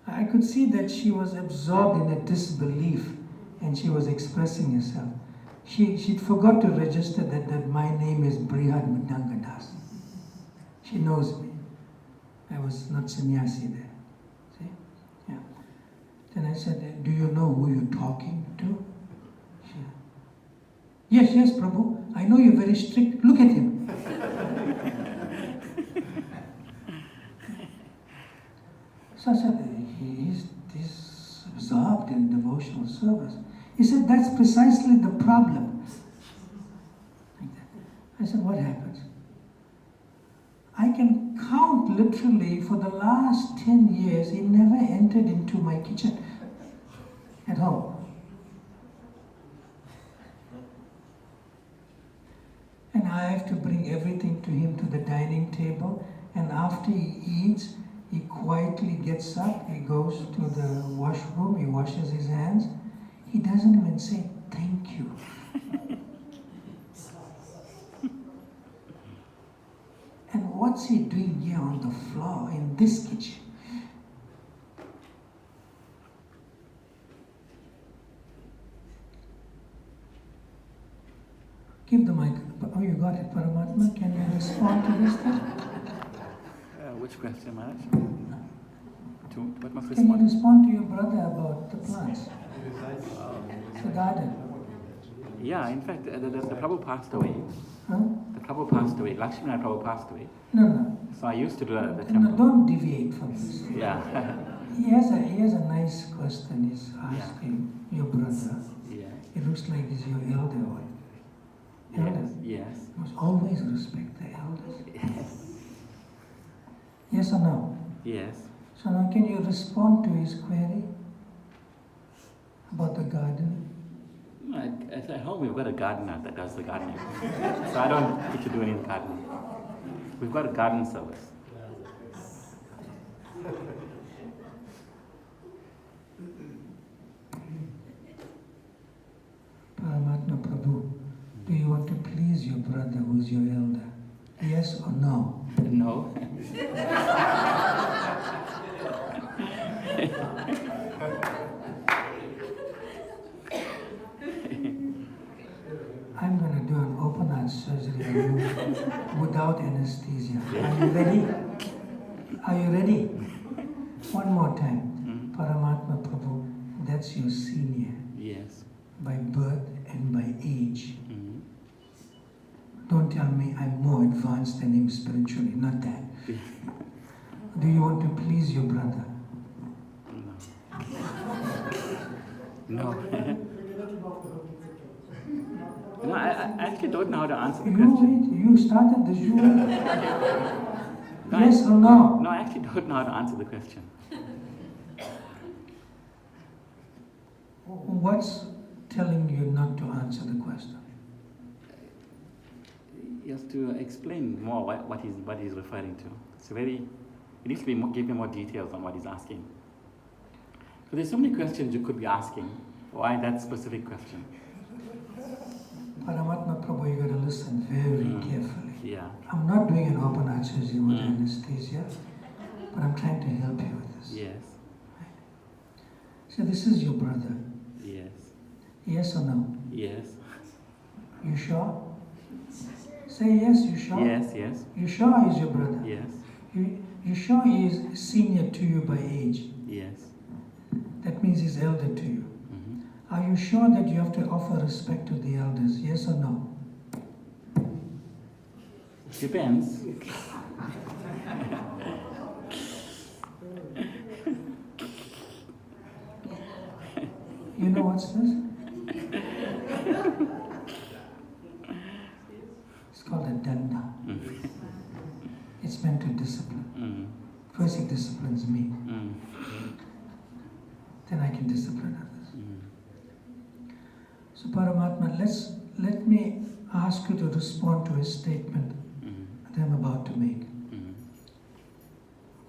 Speaker 1: I could see that she was absorbed in a disbelief, and she was expressing herself. She'd forgot to register that my name is Brhat Mridanga. She knows me. I was not sannyasi there. See? Yeah. Then I said, do you know who you're talking to? Yes, Prabhu. I know you're very strict. Look at him. So I said, he's absorbed in devotional service. He said, that's precisely the problem. Like that. I said, what happens? I can count literally for the last 10 years, he never entered into my kitchen at home. And I have to bring everything to him to the dining table, and after he eats, he quietly gets up, he goes to the washroom, he washes his hands. He doesn't even say thank you. And what's he doing here on the floor in this kitchen? Give the mic. Oh, you got it, Paramatma. Can you respond to this thing?
Speaker 2: Which question, Maharaj? What must
Speaker 1: Can you respond to your brother about the plants? The garden.
Speaker 2: Yeah, in fact, the Prabhu passed away.
Speaker 1: Huh?
Speaker 2: The Prabhu passed away. Lakshmi Prabhu passed away.
Speaker 1: No.
Speaker 2: So I used to do the
Speaker 1: No,
Speaker 2: temple.
Speaker 1: don't deviate from this.
Speaker 2: Yeah.
Speaker 1: He has a nice question. He's asking your brother.
Speaker 2: Yeah.
Speaker 1: It looks like he's your elder one. Elder.
Speaker 2: Yes.
Speaker 1: You must always respect the elders.
Speaker 2: Yes.
Speaker 1: Yes or no?
Speaker 2: Yes.
Speaker 1: So now can you respond to his query about the garden?
Speaker 2: At home we've got a gardener that does the gardening. So I don't get to do any gardening. We've got a garden service.
Speaker 1: Paramatma Prabhu, do you want to please your brother who is your elder? Yes or no?
Speaker 2: No.
Speaker 1: I'm going to do an open heart surgery on you without anesthesia. Are you ready? Are you ready? One more time. Paramatma Prabhu, that's your senior.
Speaker 2: Yes.
Speaker 1: By birth and by age. Don't tell me I'm more advanced than him spiritually, not that. Do you want to please your brother?
Speaker 2: No. No, I actually don't know how to answer the question.
Speaker 1: You started the show. Yes or no?
Speaker 2: No, I actually don't know how to answer the question.
Speaker 1: What's telling you not to answer the question?
Speaker 2: You have to explain more what he's referring to. It's very, it needs to be give me more details on what he's asking. So there's so many questions you could be asking. Why that specific question?
Speaker 1: Paramatma Prabhu, you got to listen very carefully.
Speaker 2: Yeah.
Speaker 1: I'm not doing an open heart surgery with anesthesia, but I'm trying to help you with this.
Speaker 2: Yes.
Speaker 1: So this is your brother.
Speaker 2: Yes.
Speaker 1: Yes or no?
Speaker 2: Yes.
Speaker 1: You sure? Say yes, you sure?
Speaker 2: Yes, yes.
Speaker 1: You sure he's your brother?
Speaker 2: Yes.
Speaker 1: You sure he is senior to you by age?
Speaker 2: Yes.
Speaker 1: That means he's elder to you. Are you sure that you have to offer respect to the elders? Yes or no?
Speaker 2: Depends.
Speaker 1: You know what's this? It's called a danda. It's meant to discipline. First it disciplines me. Then I can discipline others. So Paramatma, let me ask you to respond to a statement that I'm about to make.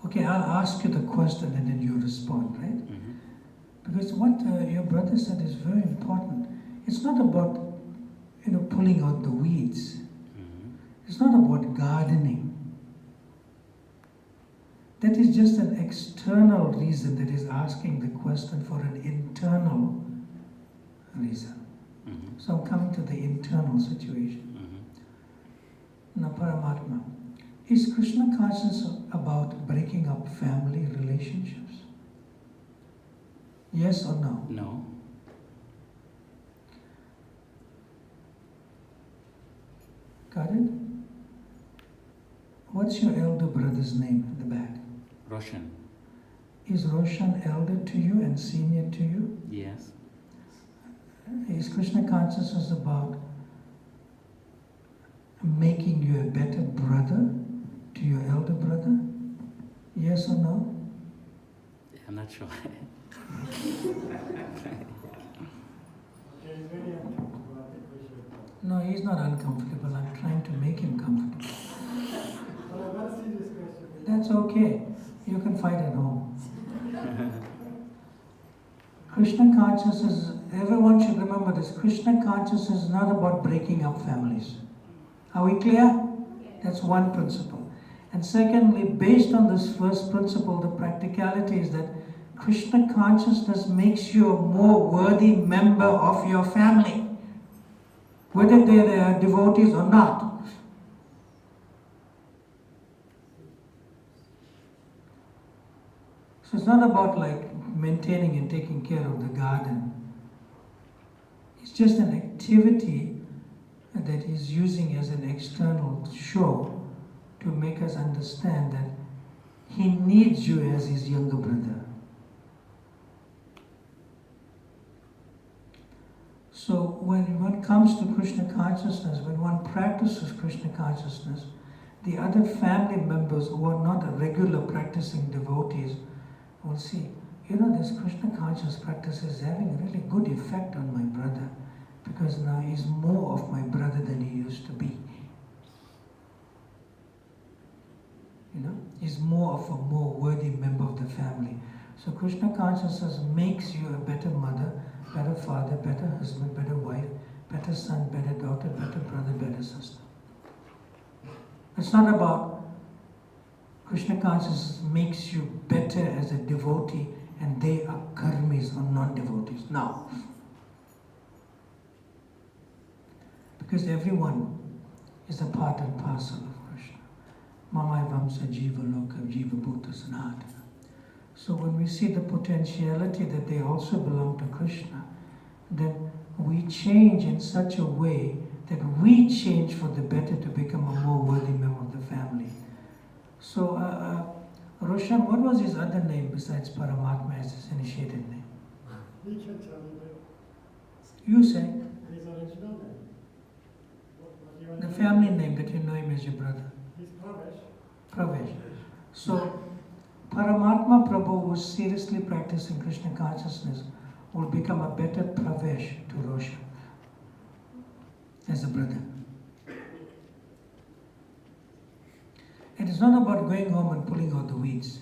Speaker 1: Okay, I'll ask you the question and then you respond, right? Because what your brother said is very important. It's not about, pulling out the weeds. It's not about gardening. That is just an external reason that is asking the question for an internal reason. So I'm coming to the internal situation. Now, Paramatma, is Krishna conscious about breaking up family relationships? Yes or no?
Speaker 2: No.
Speaker 1: Got it? What's your elder brother's name in the back?
Speaker 2: Roshan.
Speaker 1: Is Roshan elder to you and senior to you?
Speaker 2: Yes.
Speaker 1: Is Krishna consciousness about making you a better brother to your elder brother? Yes or no?
Speaker 2: I'm not sure.
Speaker 1: No, he's not uncomfortable. I'm trying to make him comfortable. That's okay. You can fight at home. Krishna consciousness, everyone should remember this. Krishna consciousness is not about breaking up families. Are we clear? That's one principle. And secondly, based on this first principle, the practicality is that Krishna consciousness makes you a more worthy member of your family, whether they are devotees or not. So it's not about like maintaining and taking care of the garden. It's just an activity that he's using as an external show to make us understand that he needs you as his younger brother. So when one comes to Krishna consciousness, when one practices Krishna consciousness, the other family members who are not regular practicing devotees will see, you know, this Krishna conscious practice is having a really good effect on my brother, because now he's more of my brother than he used to be. You know, he's more of a more worthy member of the family. So Krishna consciousness makes you a better mother, better father, better husband, better wife, better son, better daughter, better brother, better sister. It's not about Krishna consciousness makes you better as a devotee and they are karmis or non-devotees. No. Because everyone is a part and parcel of Krishna. Mamai Vamsa Jiva Loka Jiva Bhuta Sanatana. So when we see the potentiality that they also belong to Krishna, then we change in such a way that we change for the better to become a more worthy member of the family. So, Roshan, what was his other name besides Paramatma as his initiated name?
Speaker 10: He can tell you
Speaker 1: You say
Speaker 10: his original name. What you
Speaker 1: the
Speaker 10: want
Speaker 1: family name that you know him as your brother.
Speaker 10: He's Pravesh.
Speaker 1: Pravesh. So, Paramatma Prabhu, who is seriously practicing Krishna consciousness, will become a better Pravesh to Roshan as a brother. It is not about going home and pulling out the weeds.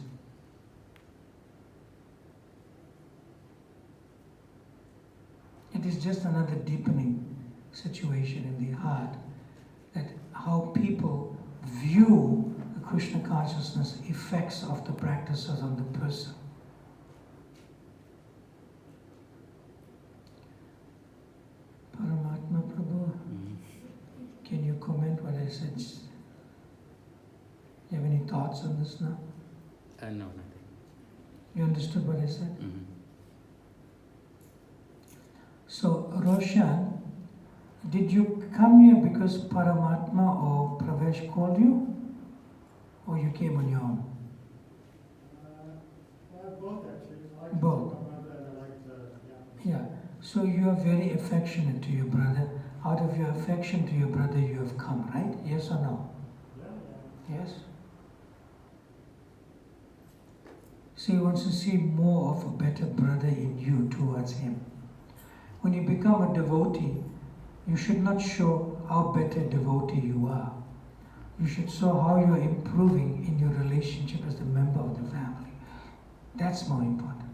Speaker 1: It is just another deepening situation in the heart, that how people view the Krishna consciousness effects of the practices on the person. Paramatma Prabhu, can you comment what I said? You have any thoughts on this now?
Speaker 2: No, nothing.
Speaker 1: You understood what I said?
Speaker 2: Mm-hmm.
Speaker 1: So, Roshan, did you come here because Paramatma or Pravesh called you? Or you came on your own?
Speaker 10: Both actually. I like
Speaker 1: Both.
Speaker 10: my brother and I like the
Speaker 1: Yeah. So you are very affectionate to your brother. Out of your affection to your brother, you have come, right? Yes or no? Yes? So he wants to see more of a better brother in you towards him. When you become a devotee, you should not show how better devotee you are. You should show how you are improving in your relationship as a member of the family. That's more important.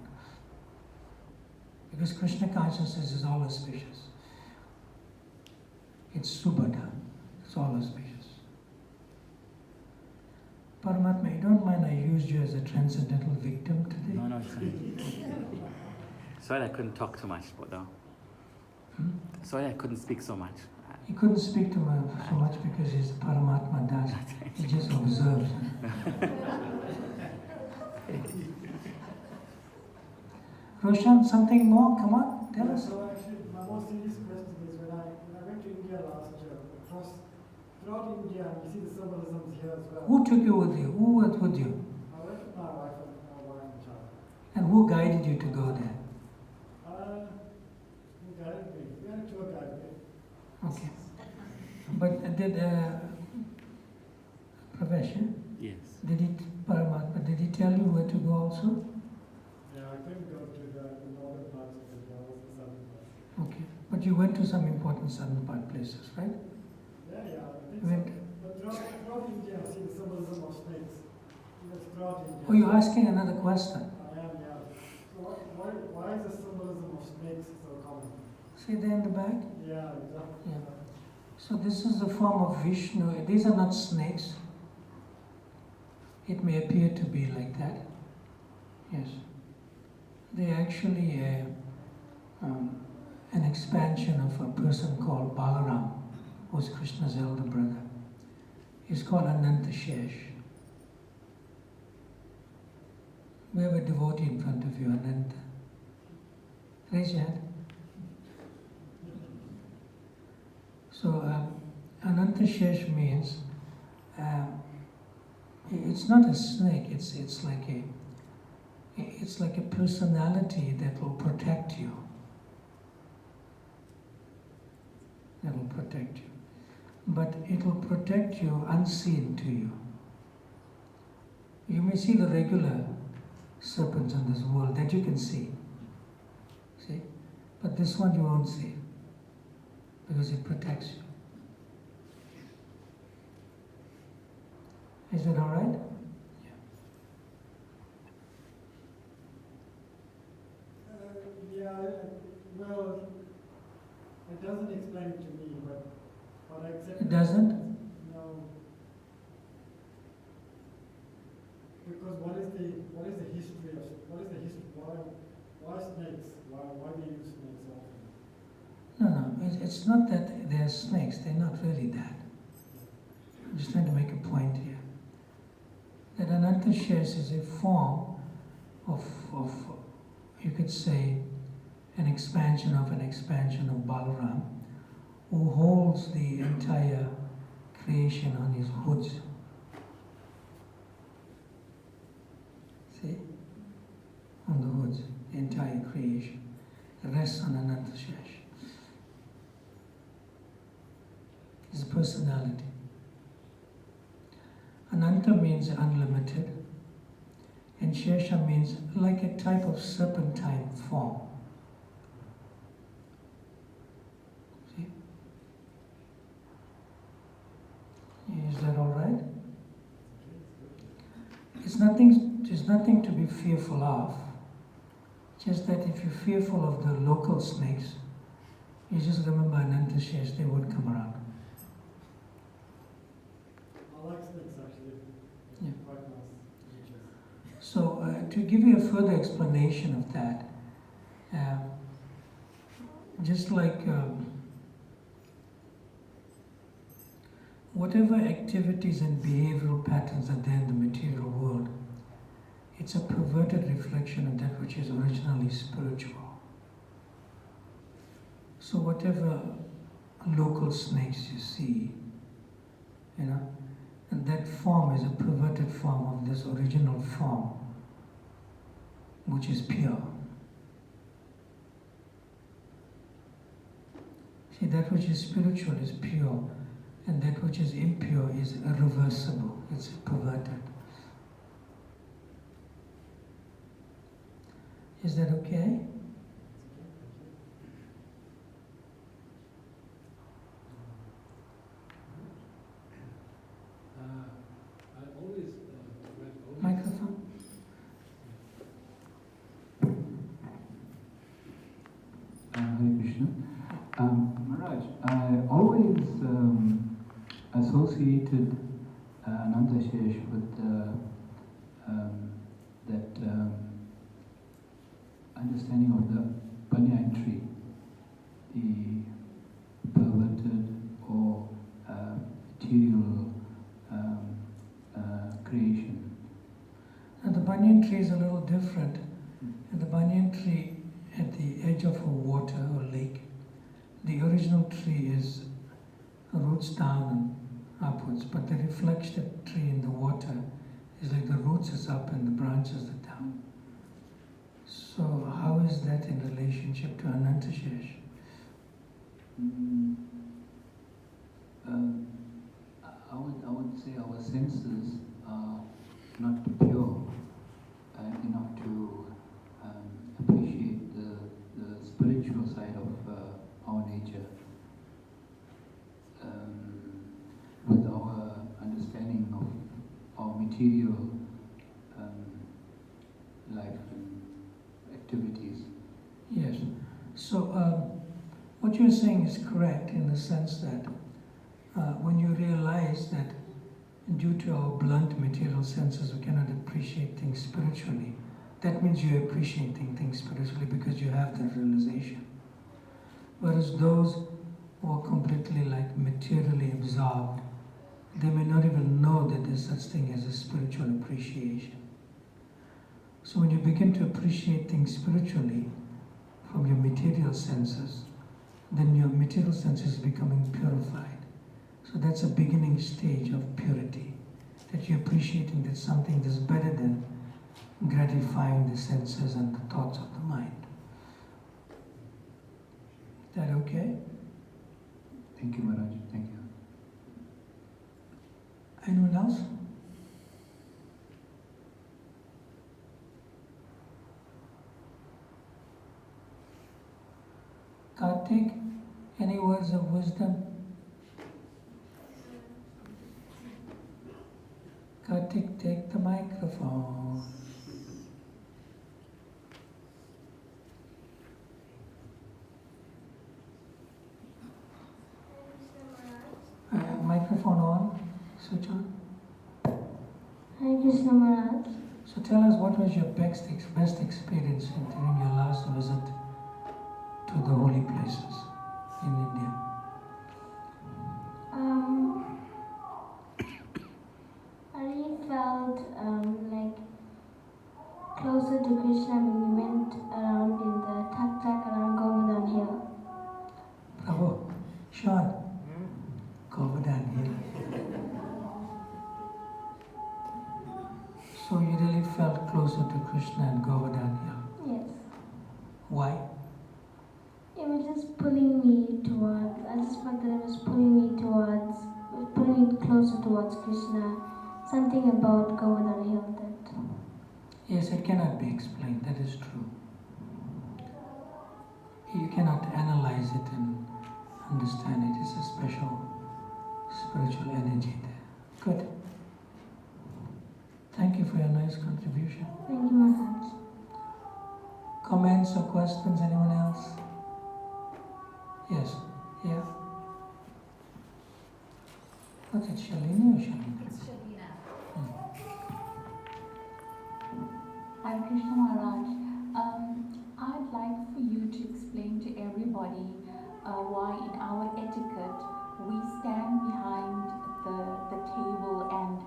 Speaker 1: Because Krishna consciousness is all auspicious. It's Subhadha. It's all auspicious. Paramatma, you don't mind I used you as a transcendental victim today?
Speaker 2: No, it's fine. Sorry I couldn't talk too much, but sorry I couldn't speak so much.
Speaker 1: He couldn't speak to me so much because he's Paramatma Das. He just observes. Roshan, something more? Come on, tell us.
Speaker 10: So actually, my most serious question is when I went to India last year, throughout India, and you see the symbolisms here as well.
Speaker 1: Who took you with you? Who was with you?
Speaker 10: I went with my wife and child.
Speaker 1: And who guided you to go there?
Speaker 10: Who guided me? We had a tour guide.
Speaker 1: Okay. But did Pravesh,
Speaker 2: Yes.
Speaker 1: did he, Paramatma, did he tell you where to go also?
Speaker 10: Yeah, I couldn't go to the northern parts of India, I was the southern parts.
Speaker 1: Okay. But you went to some important southern part places, right?
Speaker 10: Yeah, I think
Speaker 1: Went.
Speaker 10: so. But throughout India, I see the symbolism of snakes. Yes, throughout India.
Speaker 1: Oh, you're asking another question.
Speaker 10: I am, yeah. So why is the symbolism of snakes so common?
Speaker 1: See there in the back?
Speaker 10: Yeah, exactly.
Speaker 1: Yeah. So this is the form of Vishnu. These are not snakes. It may appear to be like that. Yes. They are actually an expansion of a person called Balaram, who's Krishna's elder brother. He's called Ananta Shesh. We have a devotee in front of you, Ananta. Raise your hand. So, Ananta Shesh means it's not a snake. It's like a personality that will protect you. That will protect you. but it will protect you unseen to you. You may see the regular serpents in this world that you can see. See? But this one you won't see because it protects you. Is that all right?
Speaker 10: Yeah, well, it doesn't explain it to me, but I accept
Speaker 1: It doesn't?
Speaker 10: No. Because what is the history of, why snakes? Why do you use snakes often?
Speaker 1: No, it's not that they're snakes. They're not really that. I'm just trying to make a point here. That Anantashesh is a form of, you could say, an expansion of Balaram, who holds the entire creation on his hoods. See? On the hoods, the entire creation rests on Anantashesh. His personality. Ananta means unlimited, and Shesha means like a type of serpentine form. See? Is that all right? It's nothing to be fearful of. Just that if you're fearful of the local snakes, you just remember Anantashesh, they won't come around.
Speaker 10: I like snakes actually.
Speaker 1: Yeah.
Speaker 10: Quite nice creatures.
Speaker 1: So to give you a further explanation of that, just like whatever activities and behavioral patterns are there in the material world, it's a perverted reflection of that which is originally spiritual. So whatever local snakes you see, and that form is a perverted form of this original form, which is pure. See, that which is spiritual is pure, and that which is impure is irreversible, it's perverted. Is that okay? Microphone?
Speaker 7: Hare Krishna. Maharaj, I always associated Anantashesh with that understanding of the banyan tree, the perverted or material creation.
Speaker 1: And the banyan tree is a little different. And the banyan tree at the edge of a water or lake, the original tree is roots down and upwards, but the reflected tree in the water is like the roots is up and the branches are down. So how is that in relationship to Anantashesh?
Speaker 7: I would say our senses are not pure enough to appreciate the spiritual side of our nature. With our understanding of our material life and activities.
Speaker 1: Yes. So what you're saying is correct in the sense that when you realize that due to our blunt material senses we cannot appreciate things spiritually, that means you're appreciating things spiritually because you have that realization. Whereas those who are completely like materially absorbed, they may not even know that there's such thing as a spiritual appreciation. So when you begin to appreciate things spiritually from your material senses, then your material senses are becoming purified. So that's a beginning stage of purity, that you're appreciating that something that's better than gratifying the senses and the thoughts of the mind. Is that okay?
Speaker 7: Thank you, Maharaj. Thank you.
Speaker 1: else? Kartik, any words of wisdom? Kartik, take the microphone. Microphone on, switch on.
Speaker 11: Hare Krishna Maharaj.
Speaker 1: So tell us, what was your best experience during your last visit to the holy places in India?
Speaker 11: I really felt like closer to Krishna when we went around in the tuk-tuk around Govardhan Hill.
Speaker 1: Bravo. Sean, Govardhan Hill. So you really felt closer to Krishna and Govardhan Hill.
Speaker 11: Yes.
Speaker 1: Why?
Speaker 11: It was just pulling me towards, I just felt that it was pulling me closer towards Krishna. Something about Govardhan Hill that...
Speaker 1: Yes, it cannot be explained, that is true. You cannot analyze it and understand it. It's a special spiritual energy there. Good. Thank you for your nice contribution.
Speaker 11: Thank you, Maharaj.
Speaker 1: Comments or questions, anyone else? Yes, yeah. What's it, Shalini or Shalina?
Speaker 3: It's Shalina.
Speaker 8: Hare Krishna Maharaj. I'd like for you to explain to everybody why in our etiquette we stand behind the table and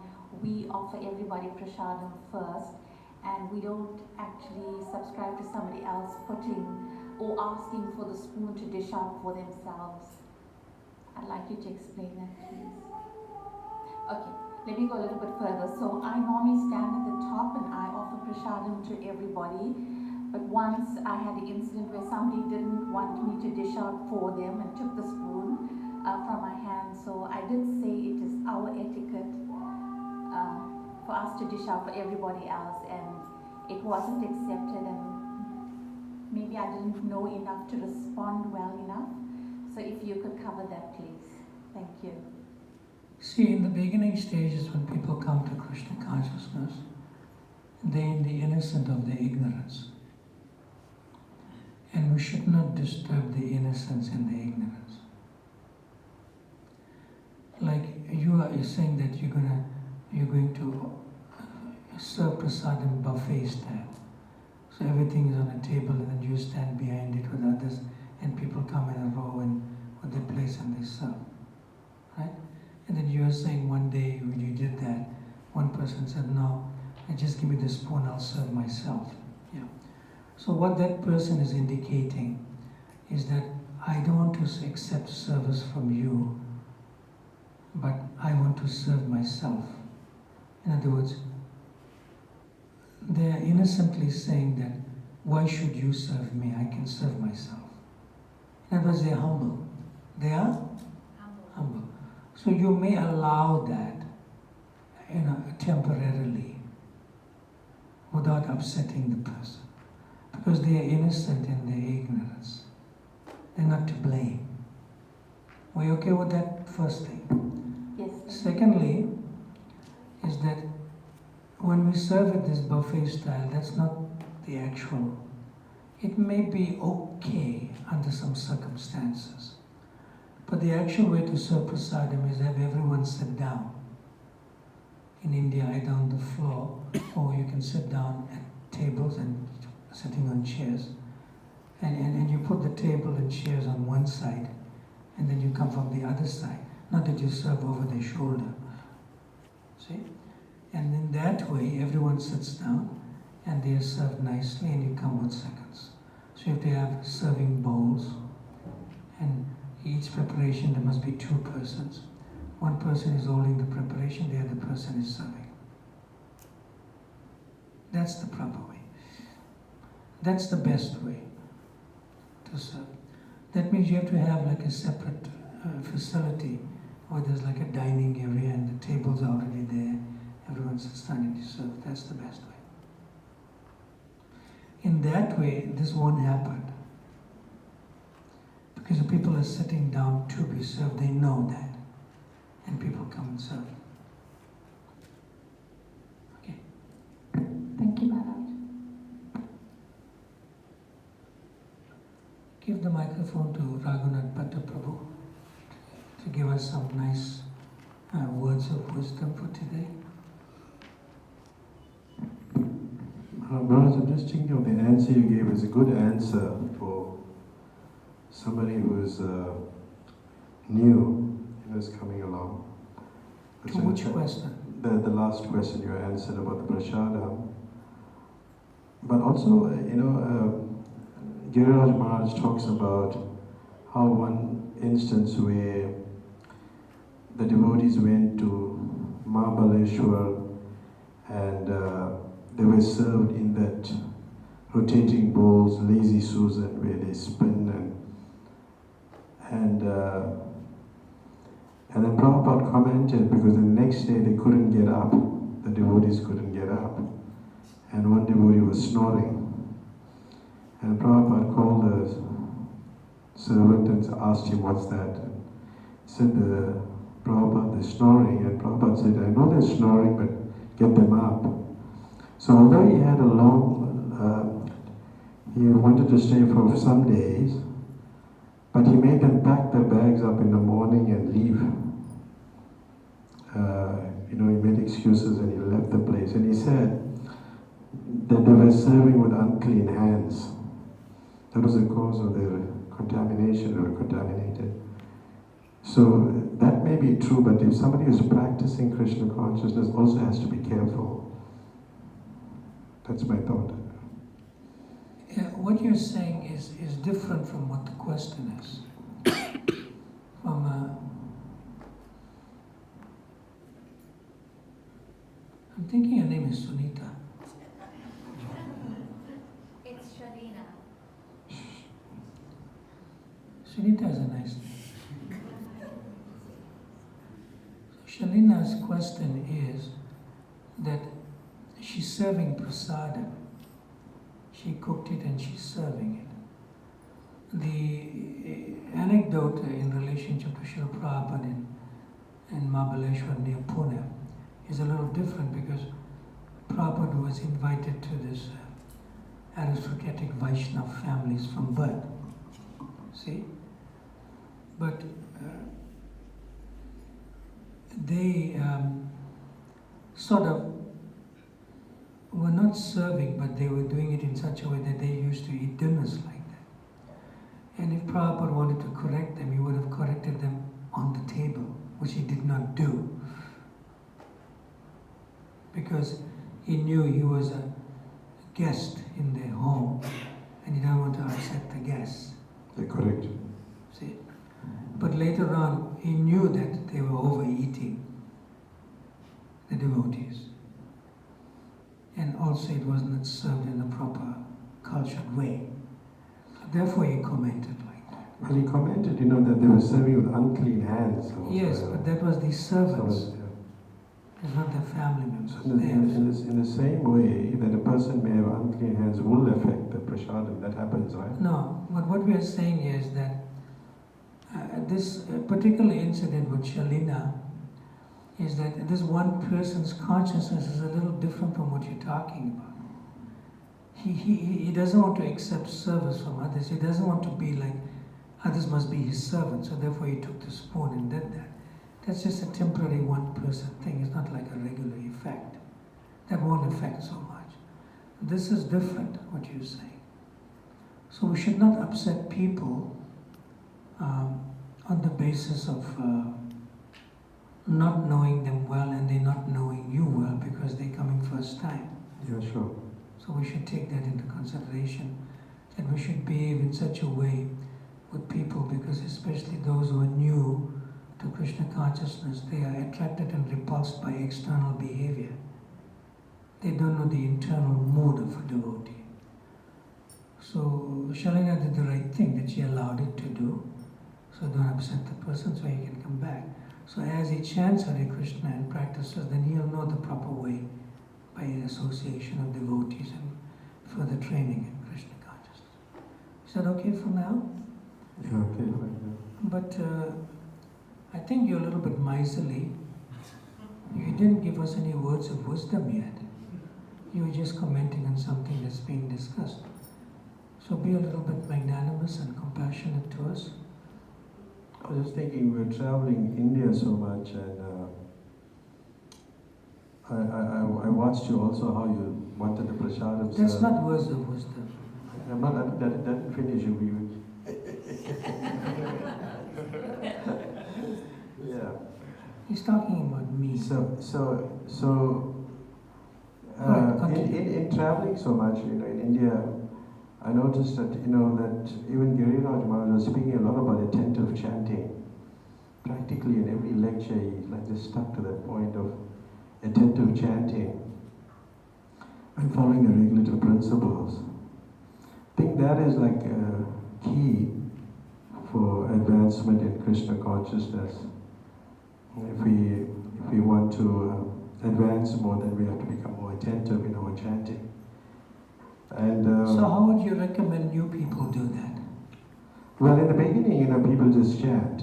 Speaker 8: we offer everybody prasadam first, and we don't actually subscribe to somebody else putting or asking for the spoon to dish out for themselves. I'd like you to explain that, please. Okay, let me go a little bit further. So I normally stand at the top and I offer prasadam to everybody. But once I had an incident where somebody didn't want me to dish out for them and took the spoon from my hand. So I did say it is our etiquette for us to dish out for everybody else, and it wasn't accepted, and maybe I didn't know enough to respond well enough. So if you could cover that, please. Thank you.
Speaker 1: See, in the beginning stages when people come to Krishna consciousness, they're in the innocent of their ignorance. And we should not disturb the innocence and the ignorance. Like you are saying that you're going to serve prasadam buffet style. So everything is on a table and then you stand behind it with others and people come in a row and with their place and they serve. Right? And then you are saying one day when you did that, one person said, no, just give me the spoon, I'll serve myself. Yeah. So what that person is indicating is that I don't want to accept service from you, but I want to serve myself. In other words, they are innocently saying that, why should you serve me? I can serve myself. In other words, they are humble. They are humble. So you may allow that, temporarily, without upsetting the person, because they are innocent in their ignorance. They're not to blame. Were you okay with that first thing?
Speaker 8: Yes.
Speaker 1: Secondly, is that when we serve at this buffet style, that's not the actual. It may be okay under some circumstances, but the actual way to serve prasadam is have everyone sit down. In India, either on the floor, or you can sit down at tables and sitting on chairs. And you put the table and chairs on one side, and then you come from the other side. Not that you serve over their shoulder. See? And in that way, everyone sits down, and they are served nicely, and you come with seconds. So you have to have serving bowls, and each preparation there must be two persons. One person is holding the preparation, the other person is serving. That's the proper way. That's the best way to serve. That means you have to have like a separate facility or there's like a dining area and the tables are already there, everyone's starting to serve. That's the best way. In that way, this won't happen. Because the people are sitting down to be served, they know that. And people come and serve. Okay.
Speaker 8: Thank you, Maharaj.
Speaker 1: Give the microphone to Raghunath Bhatta Prabhu to give us some nice words of wisdom for today.
Speaker 12: Maharaj, I'm just thinking of the answer you gave is a good answer for somebody who is new, is coming along.
Speaker 1: To which question?
Speaker 12: The last question you answered about the prashadam. But also, Giriraj Maharaj talks about how one instance where the devotees went to Mahabaleshwar and they were served in that rotating bowls, lazy Susan, where they spin and then Prabhupada commented because the next day they couldn't get up, the devotees couldn't get up, and one devotee was snoring. And Prabhupada called the servant and asked him, "What's that?" And he said, "Prabhupada, they're snoring." And Prabhupada said, "I know they're snoring, but get them up." So although he had a long, he wanted to stay for some days, but he made them pack their bags up in the morning and leave. He made excuses and he left the place. And he said that they were serving with unclean hands. That was the cause of their contamination. They were contaminated. So that may be true, but if somebody is practicing Krishna consciousness, also has to be careful. That's my thought.
Speaker 1: Yeah, what you're saying is different from what the question is. I'm thinking her name is Sunita.
Speaker 3: It's Shalina.
Speaker 1: Sunita is a nice name. So Shalina's question is that she's serving prasadam. She cooked it and she's serving it. The anecdote in relationship to Srila Prabhupada in Mahabaleshwar near Pune is a little different because Prabhupada was invited to this aristocratic Vaishnava families from birth. See? But they sort of were not serving, but they were doing it in such a way that they used to eat dinners like that. And if Prabhupada wanted to correct them, he would have corrected them on the table, which he did not do. Because he knew he was a guest in their home, and he didn't want to upset the guests.
Speaker 12: They're correct.
Speaker 1: See? But later on, he knew that they were overeating the devotees. And also it was not served in a proper cultured way. Therefore he commented like that.
Speaker 12: Well, he commented, that they were serving with unclean hands. So,
Speaker 1: yes, but that was the servants.
Speaker 12: So,
Speaker 1: it's not their family members.
Speaker 12: So in the same way that a person may have unclean hands will affect the prasadam. That happens, right?
Speaker 1: No, but what we are saying is that this particular incident with Shalina is that this one person's consciousness is a little different from what you're talking about. He doesn't want to accept service from others. He doesn't want to be like others must be his servants, so therefore he took the spoon and did that. That's just a temporary one-person thing. It's not like a regular effect. That won't affect so much. This is different, what you're saying. So we should not upset people on the basis of not knowing them well and they not knowing you well because they're coming first time.
Speaker 12: Yeah, sure.
Speaker 1: So we should take that into consideration, that we should behave in such a way with people, because especially those who are new to Krishna consciousness, they are attracted and repulsed by external behavior. They don't know the internal mood of a devotee. So Shalina did the right thing that she allowed it to do. So don't upset the person so he can come back. So So as he chants Hare Krishna and practices, then he'll know the proper way by association of devotees and further training in Krishna consciousness. Is that okay for now?
Speaker 12: Yeah, okay.
Speaker 1: But I think you're a little bit miserly. You didn't give us any words of wisdom yet. You were just commenting on something that's being discussed. So be a little bit magnanimous and compassionate to us.
Speaker 12: I was just thinking, we're traveling India so much, and I watched you also how you wanted the prasadam.
Speaker 1: That's not words of wisdom.
Speaker 12: I'm not, that didn't finish you. Yeah.
Speaker 1: He's talking about me.
Speaker 12: In traveling so much, in India, I noticed that, that even Giriraj Maharaj was speaking a lot about attentive chanting. Practically in every lecture, he just stuck to that point of attentive chanting and following the regulative principles. I think that is like a key for advancement in Krishna consciousness. If we want to advance more, then we have to become more attentive in our chanting. And
Speaker 1: so how would you recommend new people do that?
Speaker 12: Well, in the beginning, people just chant,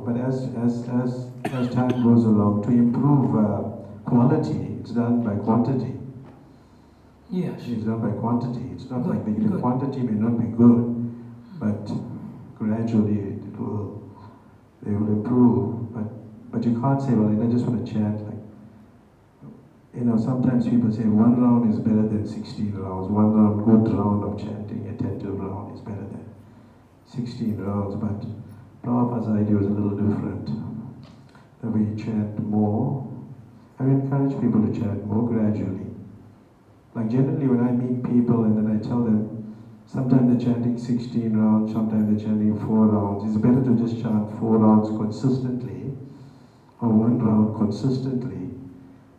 Speaker 12: but as time goes along, to improve quality, it's done by quantity.
Speaker 1: Yes.
Speaker 12: It's done by quantity. It's not
Speaker 1: Good,
Speaker 12: like the quantity may not be good, but gradually they will improve. But you can't say, well, I just want to chant sometimes people say 1 round is better than 16 rounds. 1 round, good round of chanting, attentive round is better than 16 rounds. But Prabhupada's idea was a little different. That we chant more. I encourage people to chant more gradually. Like generally when I meet people and then I tell them, sometimes they're chanting 16 rounds, sometimes they're chanting 4 rounds. It's better to just chant 4 rounds consistently, or 1 round consistently.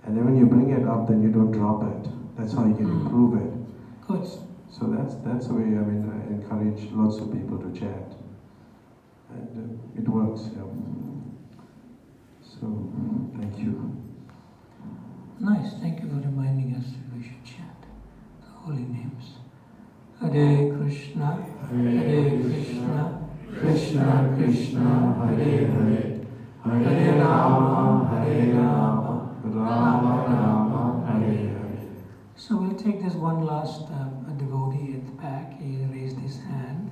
Speaker 12: And then when you bring it up, then you don't drop it. That's how you can improve it.
Speaker 1: Good.
Speaker 12: So that's the way, I encourage lots of people to chant. And it works, yeah. So, thank you.
Speaker 1: Nice, thank you for reminding us that we should chant the holy names. Hare Krishna, Hare Krishna, Krishna Krishna, Hare Hare, Hare Rama, Hare Rama, Rama Rama, Hare Hare. So we'll take this one last devotee at the back. He raised his hand.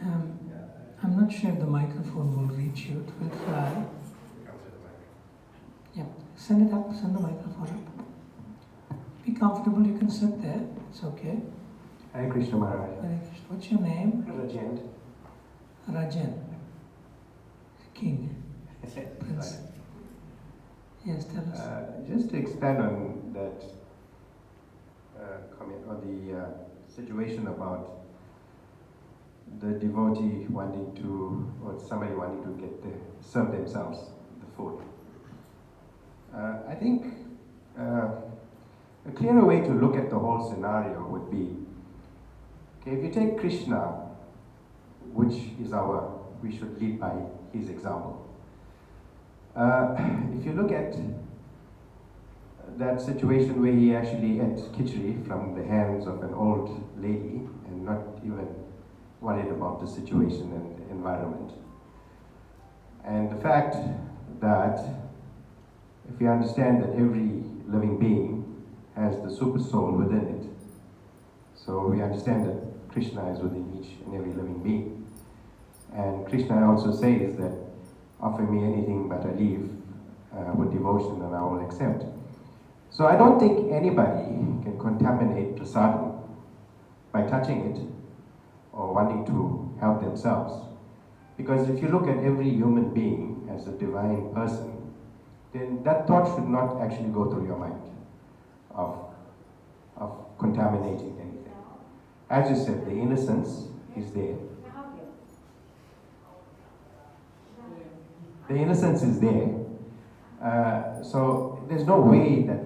Speaker 1: I'm not sure if the microphone will reach you. It will try. Yeah, send it up, send the microphone up. Be comfortable, you can sit there, it's okay.
Speaker 13: Hare Krishna Maharaj.
Speaker 1: Hare Krishna. What's your name?
Speaker 13: Rajan.
Speaker 1: Rajan. King. Prince. Yes, tell us.
Speaker 13: Just to expand on that comment, or the situation about the devotee wanting to, or somebody wanting to serve themselves the food. I think a clearer way to look at the whole scenario would be, okay, if you take Krishna, which is we should lead by his example. If you look at that situation where he actually ate khichdi from the hands of an old lady and not even worried about the situation and the environment. And the fact that if we understand that every living being has the super soul within it, so we understand that Krishna is within each and every living being. And Krishna also says that, offer me anything but a leaf with devotion and I will accept. So I don't think anybody can contaminate prasadam by touching it or wanting to help themselves. Because if you look at every human being as a divine person, then that thought should not actually go through your mind of contaminating anything. As you said, the innocence is there. The innocence is there. So there's no way that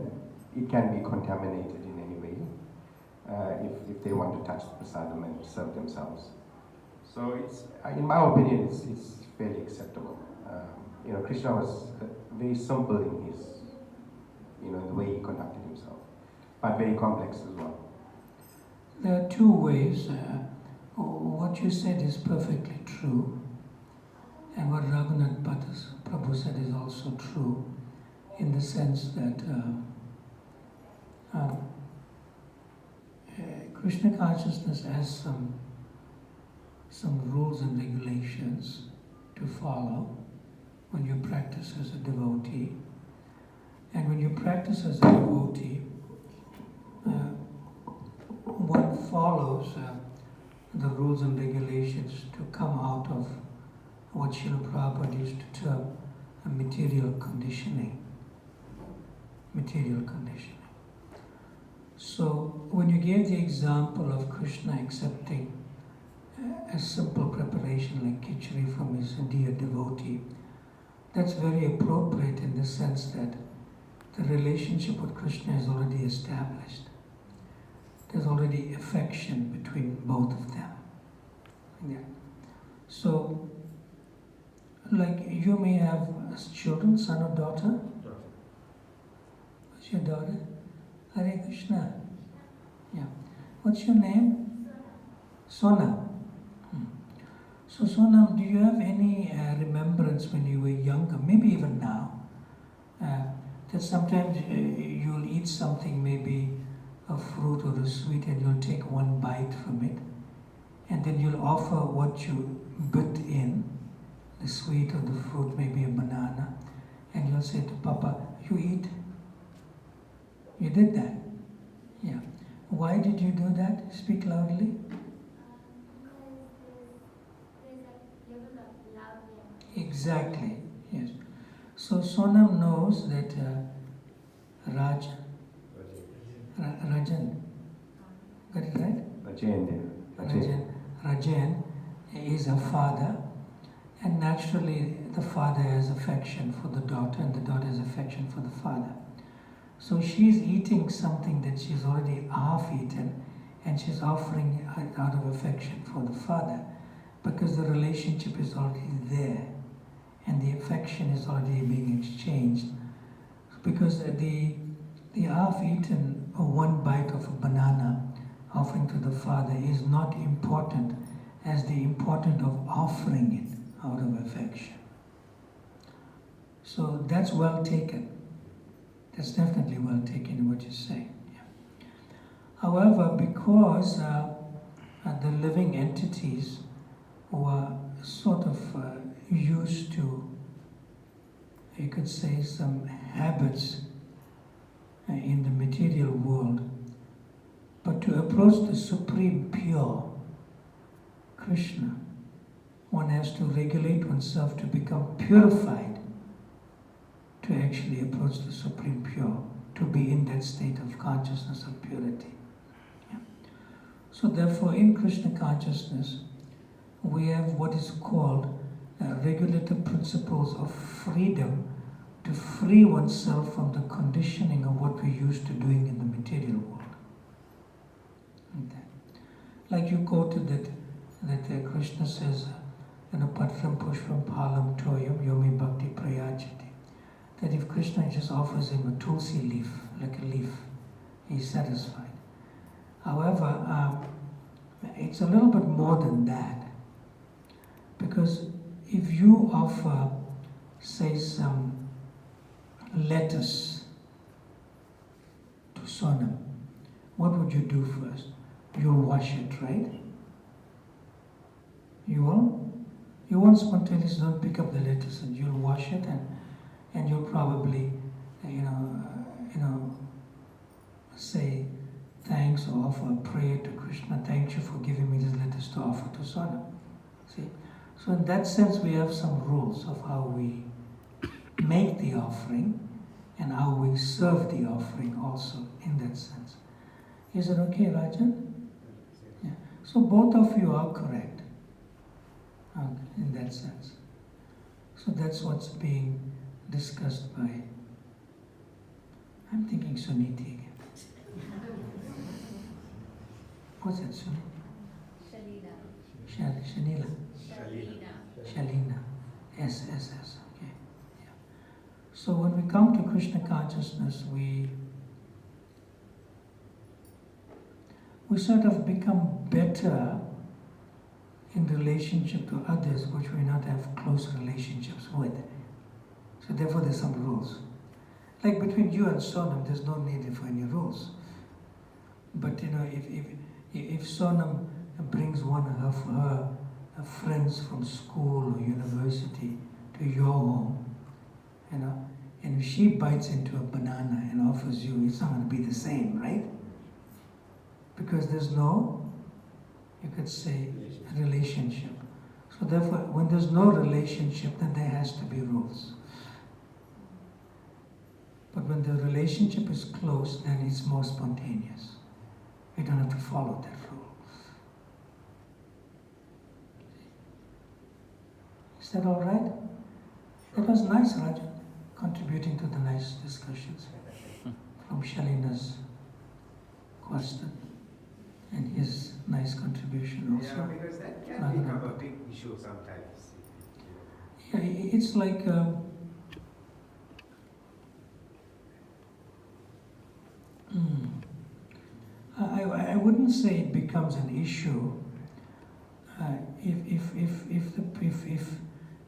Speaker 13: it can be contaminated in any way if they want to touch the prasadam and serve themselves. So it's, in my opinion, it's fairly acceptable. Krishna was very simple in his, the way he conducted himself, but very complex as well.
Speaker 1: There are two ways. What you said is perfectly true, and what Raghunath Prabhu said is also true, in the sense that Krishna consciousness has some rules and regulations to follow when you practice as a devotee. And when you practice as a devotee, one follows the rules and regulations to come out of what Srila Prabhupada used to term a material conditioning. Material conditioning. So when you gave the example of Krishna accepting a simple preparation like khichdi from his dear devotee, that's very appropriate in the sense that the relationship with Krishna is already established. There's already affection between both of them. Yeah. So, like you may have children, son or daughter? What's your daughter? Hare Krishna. Yeah. What's your name? Sona. So Sonam, do you have any remembrance when you were younger, maybe even now, that sometimes you'll eat something, maybe a fruit or a sweet, and you'll take one bite from it, and then you'll offer what you bit in, the sweet or the fruit, maybe a banana, and you'll say to Papa, you eat. You did that? Yeah. Why did you do that? Speak loudly. Exactly, yes. So Sonam knows that Rajan, got it right? Rajan is a father, and naturally the father has affection for the daughter and the daughter has affection for the father. So she's eating something that she's already half eaten, and she's offering it out of affection for the father, because the relationship is already there and the affection is already being exchanged. Because the half-eaten one bite of a banana offering to the father is not important as the importance of offering it out of affection. So that's well taken. That's definitely well taken what you say. Yeah. However, because the living entities were sort of used to, you could say, some habits in the material world, but to approach the Supreme Pure, Krishna, one has to regulate oneself to become purified to actually approach the Supreme Pure, to be in that state of consciousness of purity. Yeah. So therefore, in Krishna consciousness, we have what is called regulative principles of freedom to free oneself from the conditioning of what we're used to doing in the material world. Like you quoted that Krishna says, Patram Pushpam Palam Toyam Yomi Bhakti Prayachati, that if Krishna just offers him a tulsi leaf, like a leaf, he's satisfied. However, it's a little bit more than that, because if you offer, say, some lettuce to Sonam, what would you do first? You'll wash it, right? You will? You won't spontaneously don't pick up the lettuce, and you'll wash it, and you'll probably, say thanks or offer a prayer to Krishna. Thank you for giving me this lettuce to offer to Sonam. See? So in that sense, we have some rules of how we make the offering and how we serve the offering also in that sense. Is it okay, Rajan? Yeah. So both of you are correct in that sense. So that's what's being discussed by, I'm thinking Suniti again. What's that, Suniti? Shalina. Shalina. S, okay. So when we come to Krishna consciousness, we sort of become better in relationship to others which we not have close relationships with. So therefore there's some rules. Like between you and Sonam, there's no need for any rules. But you know, if Sonam brings one of her friends from school or university to your home, you know, and if she bites into a banana and offers you, it's not going to be the same, right? Because there's no, you could say, relationship. So therefore, when there's no relationship, then there has to be rules. But when the relationship is close, then it's more spontaneous. You don't have to follow that rule. Is that all right? That was nice, Rajan, contributing to the nice discussions from Shalina's question and his nice contribution also.
Speaker 14: Yeah, because that can become a big issue sometimes.
Speaker 1: Yeah, it's like I wouldn't say it becomes an issue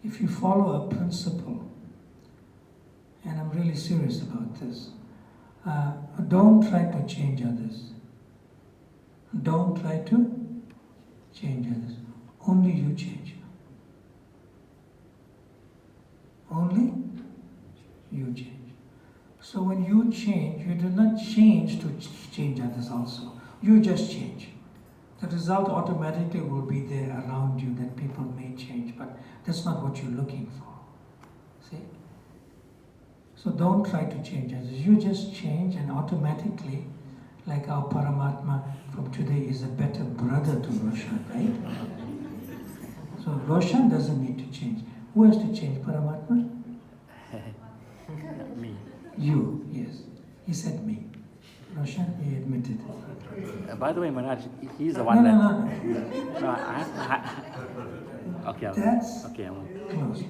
Speaker 1: if you follow a principle, and I'm really serious about this. Don't try to change others. Don't try to change others. Only you change. Only you change. So when you change, you do not change to change others also. You just change. The result automatically will be there around you that people may change, but that's not what you're looking for. See? So don't try to change others. You just change, and automatically, like our Paramatma from today is a better brother to Roshan, right? So Roshan doesn't need to change. Who has to change, Paramatma?
Speaker 2: Me.
Speaker 1: You, yes. He said me. Roshan, he admitted.
Speaker 2: By the way, Maharaj, he's the one
Speaker 1: No.
Speaker 2: Okay.
Speaker 1: That's
Speaker 2: okay.
Speaker 1: close.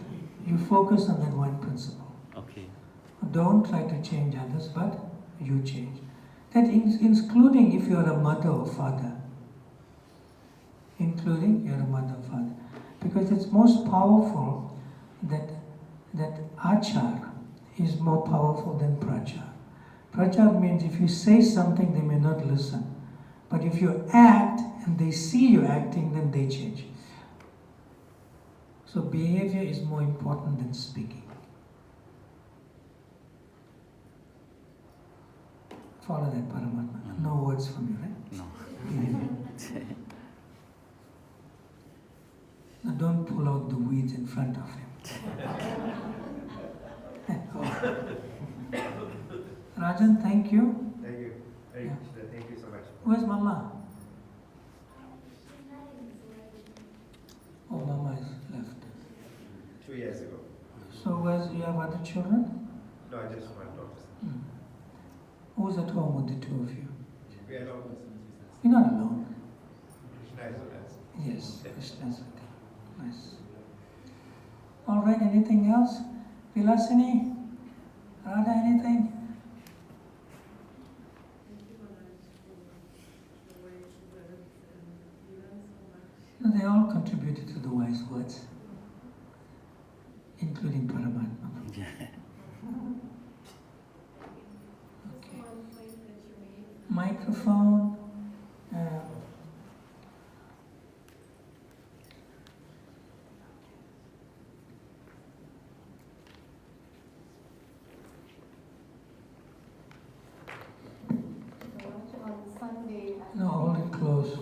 Speaker 1: You focus on that one principle.
Speaker 2: Okay.
Speaker 1: Don't try to change others, but you change. That including if you're a mother or father. Including you're a mother or father. Because it's most powerful that achar is more powerful than prachar. Prachar means if you say something, they may not listen. But if you act and they see you acting, then they change. So behavior is more important than speaking. Follow that, Paramatma. No words from you, right?
Speaker 2: No.
Speaker 1: Now don't pull out the weeds in front of him. Rajan, thank you.
Speaker 14: Thank you.
Speaker 1: Yeah.
Speaker 14: Thank you so much.
Speaker 1: Where's Mama? Oh, Mama is left.
Speaker 14: 2 years ago.
Speaker 1: So you have other children?
Speaker 14: No, I just one daughter.
Speaker 1: Who's at home with the two of you?
Speaker 14: We are alone.
Speaker 1: You're not alone.
Speaker 14: Krishna is with us.
Speaker 1: Yes, Krishna is with you. Nice. All right, anything else? Vilasini? Radha, anything? No, they all contributed to the wise words, including Paramatma. Okay. Microphone.
Speaker 15: On Sunday,
Speaker 1: No, hold it close.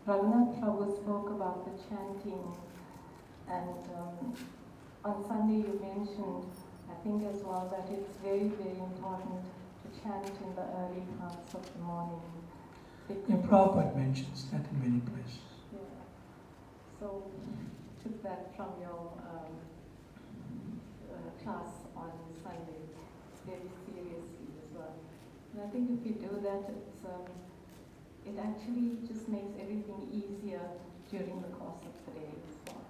Speaker 15: Raghunath Prabhu spoke about the chanting, and on Sunday you mentioned, I think as well, that it's very, very important to chant in the early parts of the morning.
Speaker 1: Yeah, Prabhupada mentions that in many places.
Speaker 15: Yeah. So took that from your class on Sunday very seriously as well. And I think if you do that, it actually just makes everything easier during the course of the day as well.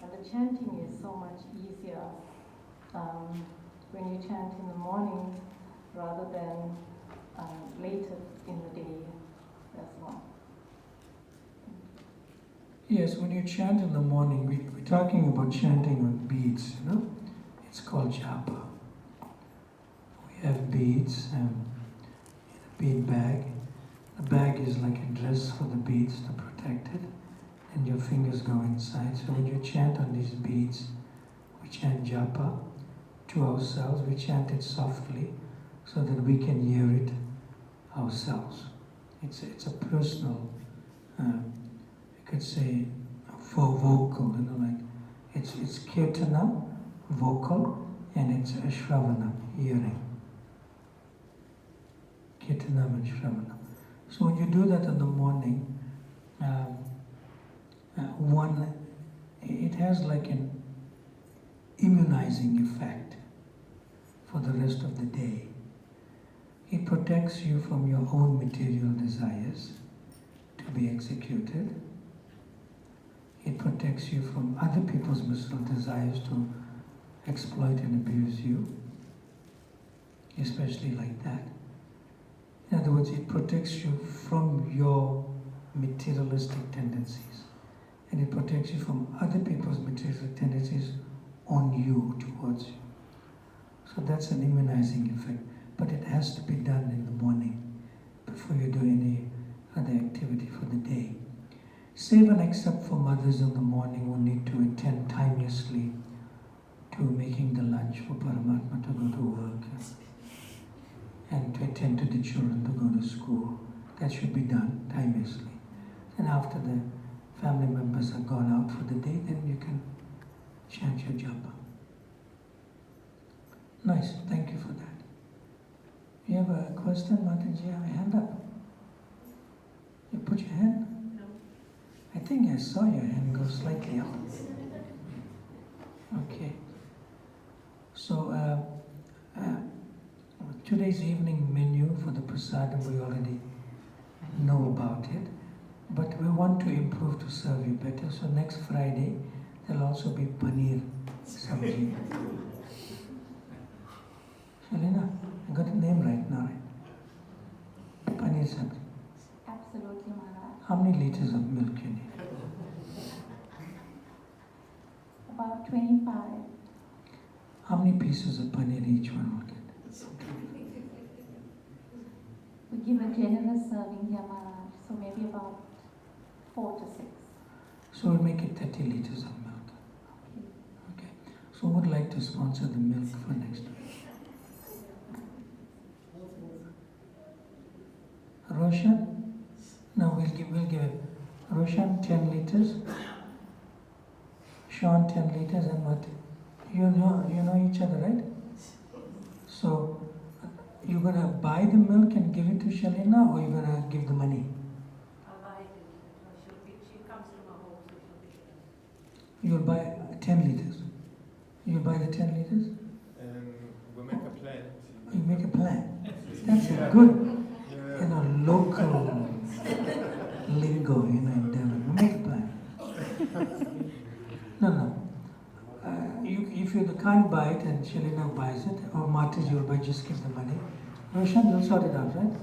Speaker 15: And the chanting is so much easier when you chant in the morning rather than later in the day as well.
Speaker 1: Yes, when you chant in the morning, we're talking about chanting with beads, you know? It's called japa. We have beads in a bead bag. The bag is like a dress for the beads to protect it, and your fingers go inside. So when you chant on these beads, we chant japa to ourselves. We chant it softly so that we can hear it ourselves. It's a personal, you could say, for vocal, you know, like it's kirtana, vocal, and it's shravanam, hearing. Kirtanam and shravanam. So when you do that in the morning, it has like an immunizing effect for the rest of the day. It protects you from your own material desires to be executed. It protects you from other people's material desires to exploit and abuse you, especially like that. In other words, it protects you from your materialistic tendencies, and it protects you from other people's materialistic tendencies on you, towards you. So that's an immunizing effect, but it has to be done in the morning before you do any other activity for the day. Save and accept for mothers in the morning who need to attend timeously to making the lunch for Paramatma to go to work and to attend to the children to go to school. That should be done timeously. And after the family members are gone out for the day, then you can chant your japa. Nice, thank you for that. You have a question, Mataji? You have a hand up? You put your hand? No. I think I saw your hand go slightly up. Okay. So, today's evening menu for the prasadam, we already know about it, but we want to improve to serve you better. So next Friday, there'll also be paneer sabji. Shalina, I got the name right now, right? Paneer sabji.
Speaker 8: Absolutely, Maharaj.
Speaker 1: How many liters of milk you need?
Speaker 8: About 25.
Speaker 1: How many pieces of paneer each one will get?
Speaker 8: We give a generous serving here, Maharaj, so maybe about 4 to 6.
Speaker 1: So we'll make it 30 liters of milk. Okay. So who would like to sponsor the milk for next week? Roshan? No, we'll give it. Roshan 10 liters. Sean 10 liters, and what? You know each other, right? So you're gonna buy the milk and give it to Shalina, or you're gonna give the money?
Speaker 16: I'll buy it. She comes to my home, so she'll pick it up.
Speaker 1: You'll buy 10 liters. You'll buy the 10 liters?
Speaker 9: We'll make a plan.
Speaker 1: You make a plan. That's a good, local lingo, in Devon. We make a plan. No. If you can't buy it and Shalina buys it, or Mataji will buy, just give the money. Roshan, you'll sort it out, right?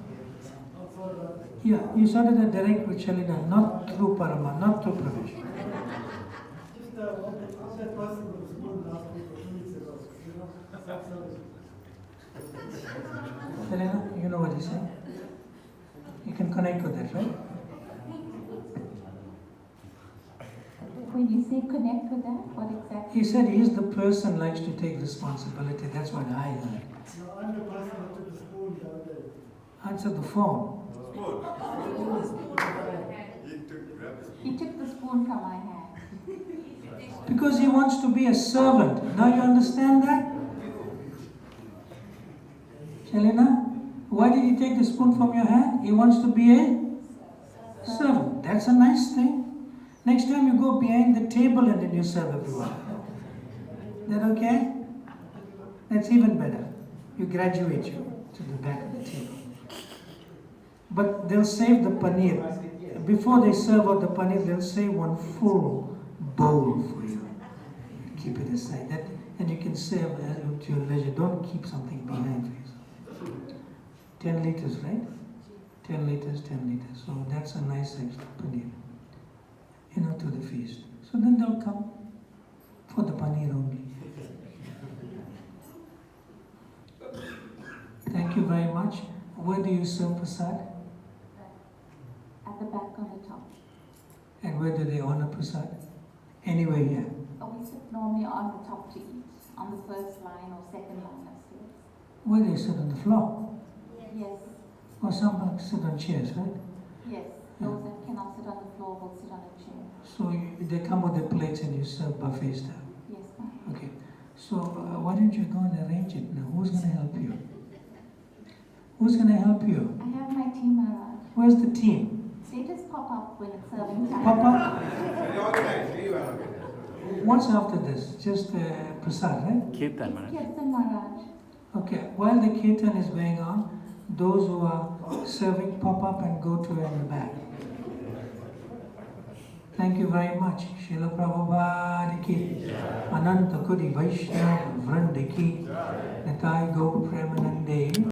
Speaker 1: Yeah, you sort it out direct with Shalina, not through Parama, not through Pravesh.
Speaker 10: Just that person who was born last week or 2 weeks ago, self-service.
Speaker 1: Shalina, you know what he's saying? You can connect with that, right?
Speaker 8: When you say connect with that, what exactly?
Speaker 1: He said he's the person who likes to take responsibility. That's what I heard.
Speaker 10: No, I'm the person who took the spoon the other day.
Speaker 1: Answer the phone.
Speaker 8: He took the spoon from my hand.
Speaker 1: Because he wants to be a servant. Now you understand that? Shalina, why did he take the spoon from your hand? He wants to be a servant. That's a nice thing. Next time you go behind the table and then you serve everyone. That okay? That's even better. You graduate you to the back of the table. But they'll save the paneer. Before they serve out the paneer, they'll save one full bowl for you. keep it aside. That, and you can serve to your leisure. Don't keep something behind for yourself. 10 liters, right? 10 liters, 10 liters. So that's a nice extra paneer, to the feast. So then they'll come for the paneer only. Thank you very much. Where do you serve prasad?
Speaker 8: At the back on the top.
Speaker 1: And where do they honor prasad? Anywhere here.
Speaker 8: We sit normally on the top to eat, on the first line or second line upstairs.
Speaker 1: Where they sit on the floor?
Speaker 8: Yes.
Speaker 1: Or some sit on chairs, right?
Speaker 8: Yes. Those that cannot sit on the floor will sit on a chair.
Speaker 1: So they come with their plates and you serve buffet style?
Speaker 8: Yes, ma'am.
Speaker 1: Okay. So why don't you go and arrange it now? Who's going to help you? Who's going to help you?
Speaker 8: I have my team, Maharaj.
Speaker 1: Where's the team?
Speaker 8: They just pop up when it's serving time.
Speaker 1: Pop up? What's after this? Just prasad, right?
Speaker 2: Kirtan, Maharaj.
Speaker 8: Kirtan, Maharaj.
Speaker 1: Okay. While the kirtan is going on, those who are serving pop up and go to in the back. Thank you very much. Srila Prabhupada ki, Ananta Kodi Vaishnava Vranda ki, Nitai Go Premanand.